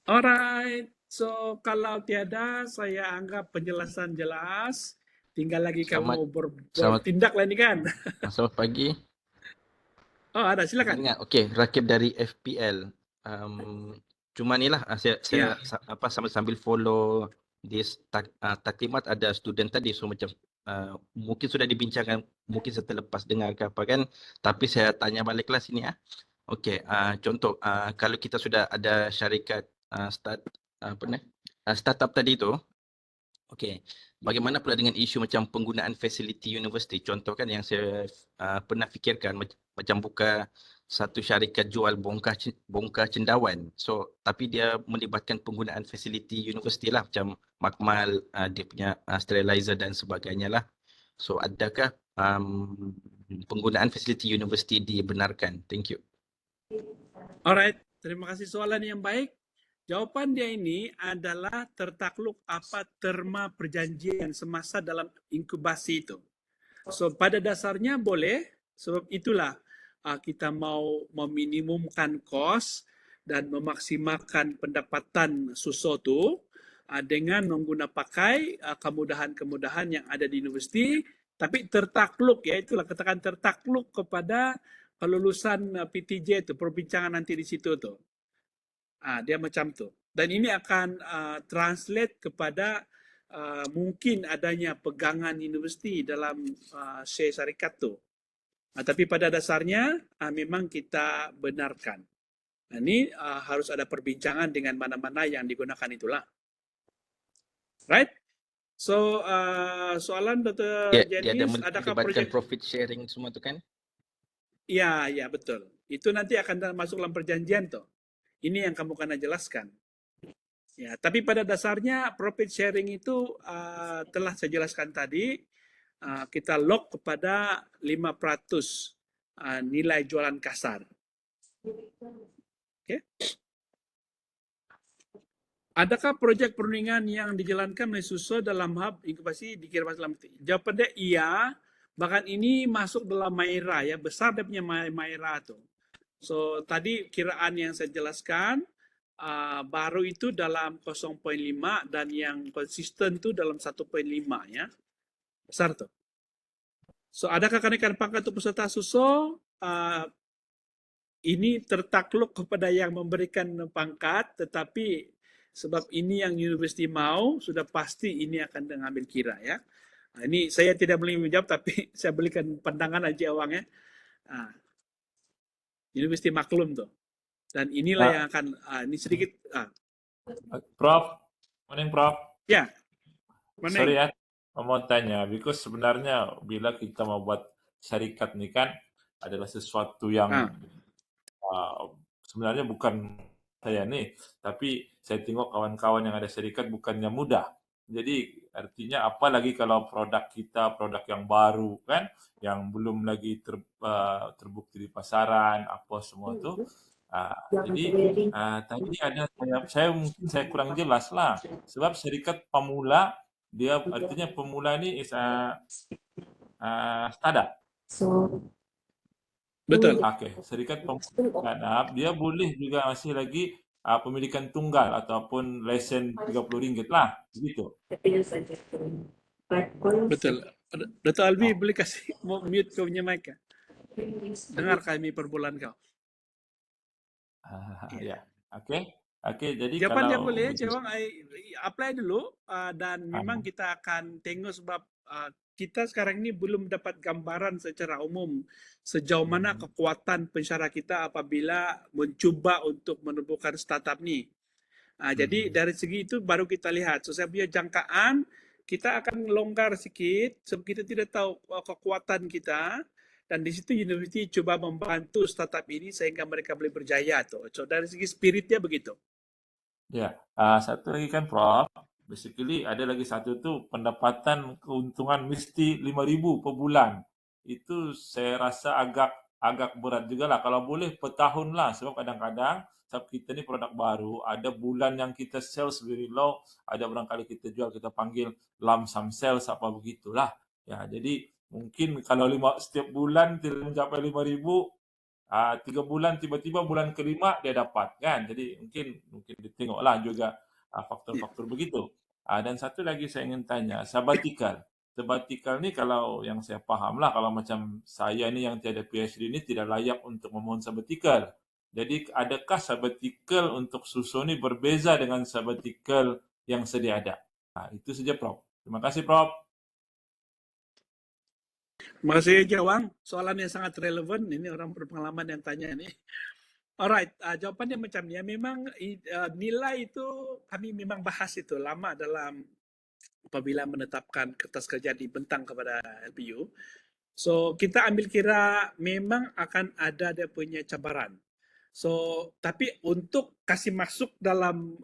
Alright, so kalau tiada saya anggap penjelasan jelas. tinggal lagi Selamat kamu selamat bertindak lah ini kan. selamat pagi. Oh, ada, silakan. Dengar. Okey, Rakib dari FPL. Cuma ni lah saya Ya, sambil follow di taklimat ada student tadi, so macam mungkin sudah dibincangkan mungkin setelah lepas dengar ke apa kan, tapi saya tanya baliklah sini ah. Okey, contoh kalau kita sudah ada syarikat startup tadi tu. Okey, bagaimana pula dengan isu macam penggunaan fasiliti universiti? Contoh kan yang saya pernah fikirkan macam buka satu syarikat jual bongkar cendawan. So, tapi dia melibatkan penggunaan fasiliti universiti lah macam makmal, dia punya sterilizer dan sebagainya lah. So, adakah penggunaan fasiliti universiti dibenarkan? Thank you. alright. Terima kasih soalan yang baik. Jawapan dia ini adalah tertakluk apa terma perjanjian semasa dalam inkubasi itu. So pada dasarnya boleh, sebab itulah kita mau meminimumkan kos dan memaksimalkan pendapatan suso itu dengan menggunakan pakai kemudahan-kemudahan yang ada di universiti, tapi tertakluk, ya itulah katakan tertakluk kepada kelulusan PTJ itu, perbincangan nanti di situ tuh. Dia macam tu. Dan ini akan translate kepada mungkin adanya pegangan universiti dalam share syarikat tu. Tapi pada dasarnya memang kita benarkan. Ini harus ada perbincangan dengan mana-mana yang digunakan itulah. Right? So soalan Dr. Dia ada Janice, adakah melibatkan projek? profit sharing semua tu kan? Ya, betul. Itu nanti akan masuk dalam perjanjian tuh. Ini yang kamu kena jelaskan. Ya, tapi pada dasarnya profit sharing itu telah saya jelaskan tadi, kita lock kepada 5% nilai jualan kasar. Okay. Adakah proyek perundingan yang dijalankan oleh SUSO dalam hub inkubasi dikirim dalam? Jawabannya iya, bahkan ini masuk dalam Maira ya, besar dia punya Maira tuh. So tadi kiraan yang saya jelaskan baru itu dalam 0.5 dan yang konsisten itu dalam 1.5 ya. Besar tuh. So adakah kenaikan pangkat untuk peserta SUSO? Ini tertakluk kepada yang memberikan pangkat, tetapi sebab ini yang universiti mau, sudah pasti ini akan mengambil kira ya. Ini saya tidak boleh menjawab, tapi saya berikan pandangan aja awang ya. Universiti maklum tuh. Dan inilah yang akan, ini sedikit. Prof, morning Prof. Ya, Sorry ya, mau tanya, because sebenarnya bila kita mau buat syarikat nih kan adalah sesuatu yang sebenarnya bukan saya nih, tapi saya tengok kawan-kawan yang ada syarikat bukannya mudah. Jadi artinya apalagi kalau produk kita, produk yang baru kan, yang belum lagi terbukti di pasaran, apa semua itu. Jadi tadi ada saya kurang jelas lah, sebab syarikat pemula dia artinya pemula ni is startup. betul. Okey, syarikat pemula startup dia boleh juga masih lagi pemilikan tunggal ataupun lesen RM30 lah, begitu. Betul. Dr. Albi boleh kasih mute kau punya mic ya? Dengar kami per bulan kau. Ya, okey, jadi Jawapan dia kalau boleh, jawab apply dulu dan memang kita akan tengok sebab kita sekarang ini belum dapat gambaran secara umum sejauh mana kekuatan pensyarah kita apabila mencuba untuk menubuhkan startup ni. Jadi dari segi itu baru kita lihat. So saya punya jangkaan kita akan longgar sikit sebab kita tidak tahu kekuatan kita. Dan di situ universiti coba membantu startup ini sehingga mereka boleh berjaya tuh. So dari segi spiritnya begitu. Ya, satu lagi kan Prof, basically ada lagi satu tu pendapatan keuntungan mesti 5,000 per bulan. Itu saya rasa agak berat juga lah. Kalau boleh per tahun lah, sebab kadang-kadang sebab kita ni produk baru, ada bulan yang kita sales very low, ada barangkali kita jual, kita panggil lump sum sales apa begitulah. Ya, jadi mungkin kalau setiap bulan tidak mencapai 5,000, 3 bulan tiba-tiba bulan kelima dia dapat kan. Jadi mungkin ditengoklah juga faktor-faktor begitu. Dan satu lagi saya ingin tanya, sabbatical. sabbatical ni kalau yang saya faham lah, kalau macam saya ni yang tiada PhD ni tidak layak untuk memohon sabbatical. Jadi adakah sabbatical untuk Suso ni berbeza dengan sabbatical yang sedia ada? Itu saja Prof. Terima kasih Prof. Terima kasih Jawang, soalan yang sangat relevan. Ini orang berpengalaman yang tanya ini. Alright, jawapannya macam ni. Memang nilai itu kami memang bahas itu lama dalam apabila menetapkan kertas kerja dibentang kepada LPU. So kita ambil kira memang akan ada dia punya cabaran. So tapi untuk kasih masuk dalam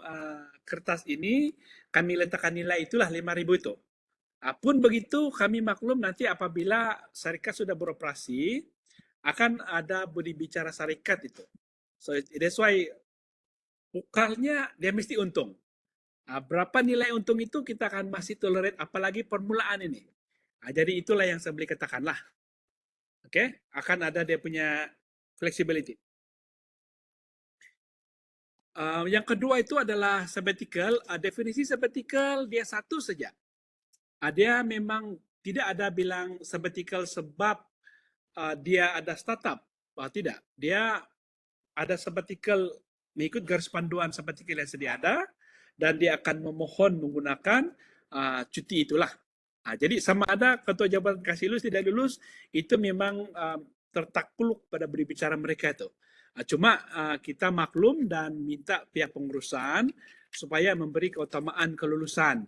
kertas ini kami letakkan nilai itulah 5,000 itu. Pun begitu kami maklum nanti apabila syarikat sudah beroperasi akan ada budi bicara syarikat itu. So that's why ukalnya dia mesti untung. Berapa nilai untung itu kita akan masih tolerate apalagi permulaan ini. Jadi itulah yang saya boleh katakan lah. Oke, akan ada dia punya flexibility. Yang kedua itu adalah sabbatical. Definisi sabbatical dia satu saja. Dia memang tidak ada bilang sabbatical sebab dia ada startup. Tidak. Dia ada sabbatical mengikut garis panduan sabbatical yang sedia ada dan dia akan memohon menggunakan cuti itulah. Jadi sama ada ketua jabatan kasih lulus tidak lulus itu memang tertakluk pada berbicara mereka itu. Cuma kita maklum dan minta pihak pengurusan supaya memberi keutamaan kelulusan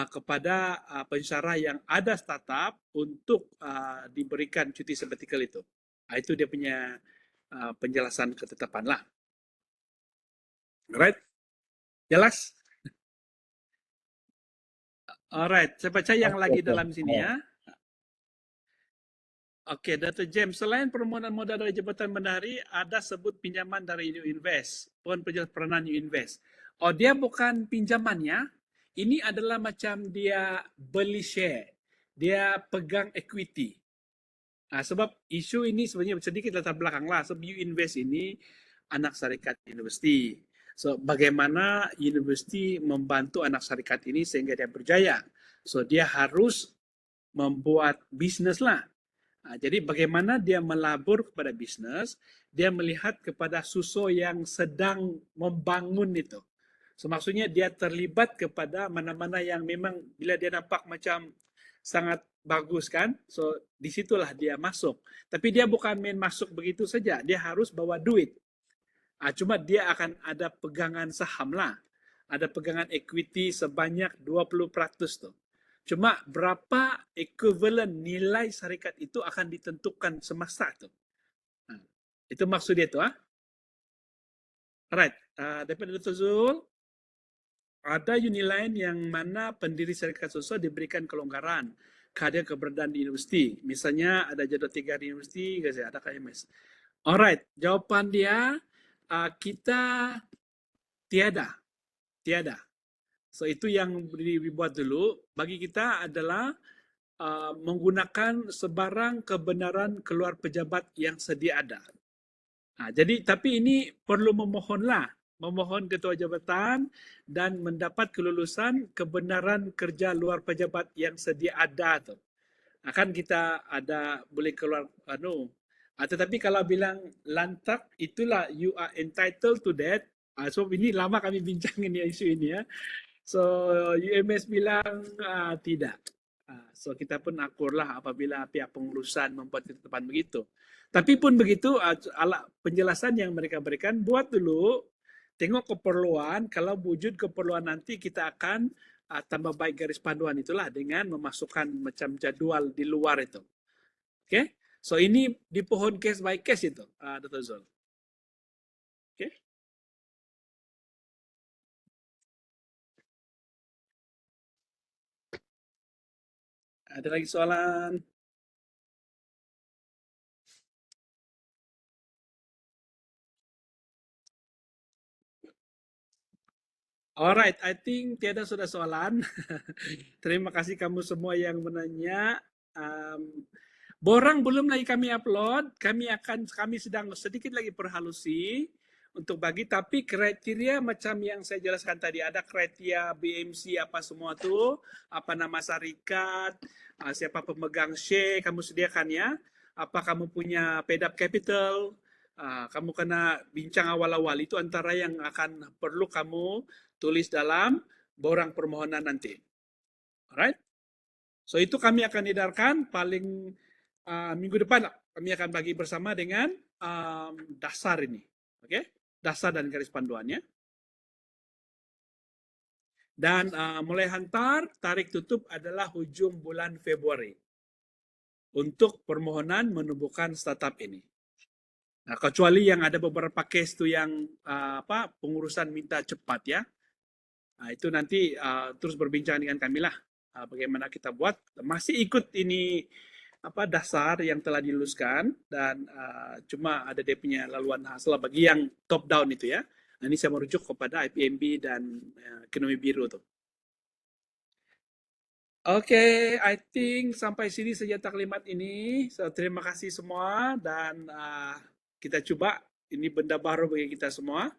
kepada pensyarah yang ada startup untuk diberikan cuti sabbatical itu. Itu dia punya penjelasan ketetapan lah. Alright? Jelas? Alright, saya baca yang lagi dalam sini ya. Oke, Dr. James, selain permohonan modal dari Jabatan Bendahari, ada sebut pinjaman dari New Invest, pun peranan New Invest. Dia bukan pinjamannya, ini adalah macam dia beli share, dia pegang equity. Sebab isu ini sebenarnya sedikit latar belakang lah, sebab New Invest ini anak syarikat universiti. So, bagaimana universiti membantu anak syarikat ini sehingga dia berjaya. So, dia harus membuat bisnis lah. Jadi, bagaimana dia melabur kepada bisnis, dia melihat kepada Suso yang sedang membangun itu. So, maksudnya dia terlibat kepada mana-mana yang memang bila dia nampak macam sangat bagus kan. So, disitulah dia masuk. Tapi dia bukan main masuk begitu saja. Dia harus bawa duit. Cuma dia akan ada pegangan saham lah. Ada pegangan equity sebanyak 20% tuh. Cuma berapa equivalent nilai syarikat itu akan ditentukan semasa tuh. Itu maksud dia tuh. Alright, daripada Dr. Zul, ada unit lain yang mana pendiri syarikat Suso diberikan kelonggaran kehadiran keberadaan di universiti. Misalnya ada jadwal 3 hari universiti, ada KMS. Alright, jawaban dia, kita tiada. So itu yang dibuat dulu. Bagi kita adalah menggunakan sebarang kebenaran keluar pejabat yang sedia ada. Jadi tapi ini perlu memohon ketua jabatan dan mendapat kelulusan kebenaran kerja luar pejabat yang sedia ada tu. Kan kita ada boleh keluar tetapi kalau bilang lantak itulah you are entitled to that. So ini lama kami bincang ini isu ini ya. So UMS bilang tidak. So kita pun akurlah apabila pihak pengurusan membuat ketetapan begitu. Tapi pun begitu penjelasan yang mereka berikan buat dulu, tengok keperluan, kalau wujud keperluan nanti kita akan tambah baik garis panduan itulah dengan memasukkan macam jadwal di luar itu. Oke? So ini di pohon case by case itu, Dr. Zul. Oke? Ada lagi soalan? Alright, I think tiada sudah soalan. Terima kasih kamu semua yang menanya. Borang belum lagi kami upload. Kami sedang sedikit lagi perhalusi untuk bagi, tapi kriteria macam yang saya jelaskan tadi, ada kriteria BMC apa semua tuh, apa nama syarikat, siapa pemegang share, kamu sediakan ya, apa kamu punya paid up capital, kamu kena bincang awal-awal, itu antara yang akan perlu kamu tulis dalam borang permohonan nanti. Alright? So itu kami akan edarkan paling minggu depan lah. Kami akan bagi bersama dengan dasar ini. Oke? Dasar dan garis panduannya. Dan mulai hantar, tarik tutup adalah hujung bulan Februari. Untuk permohonan menumbuhkan startup ini. Nah, kecuali yang ada beberapa case tuh yang pengurusan minta cepat ya. Nah, itu nanti terus berbincang dengan kami lah. Bagaimana kita buat. Masih ikut ini dasar yang telah diluluskan dan cuma ada dia punya laluan hasil bagi yang top down itu ya. Nah, ini saya merujuk kepada IPMB dan ekonomi biru tuh. Oke, I think sampai sini saja taklimat ini. So, terima kasih semua dan kita coba ini benda baru bagi kita semua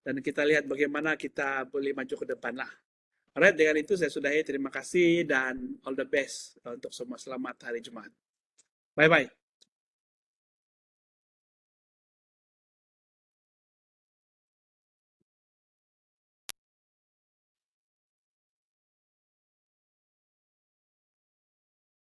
dan kita lihat bagaimana kita boleh maju ke depan lah. Alright, dengan itu saya sudahi. Terima kasih dan all the best untuk semua. Selamat hari Jumat. Bye-bye.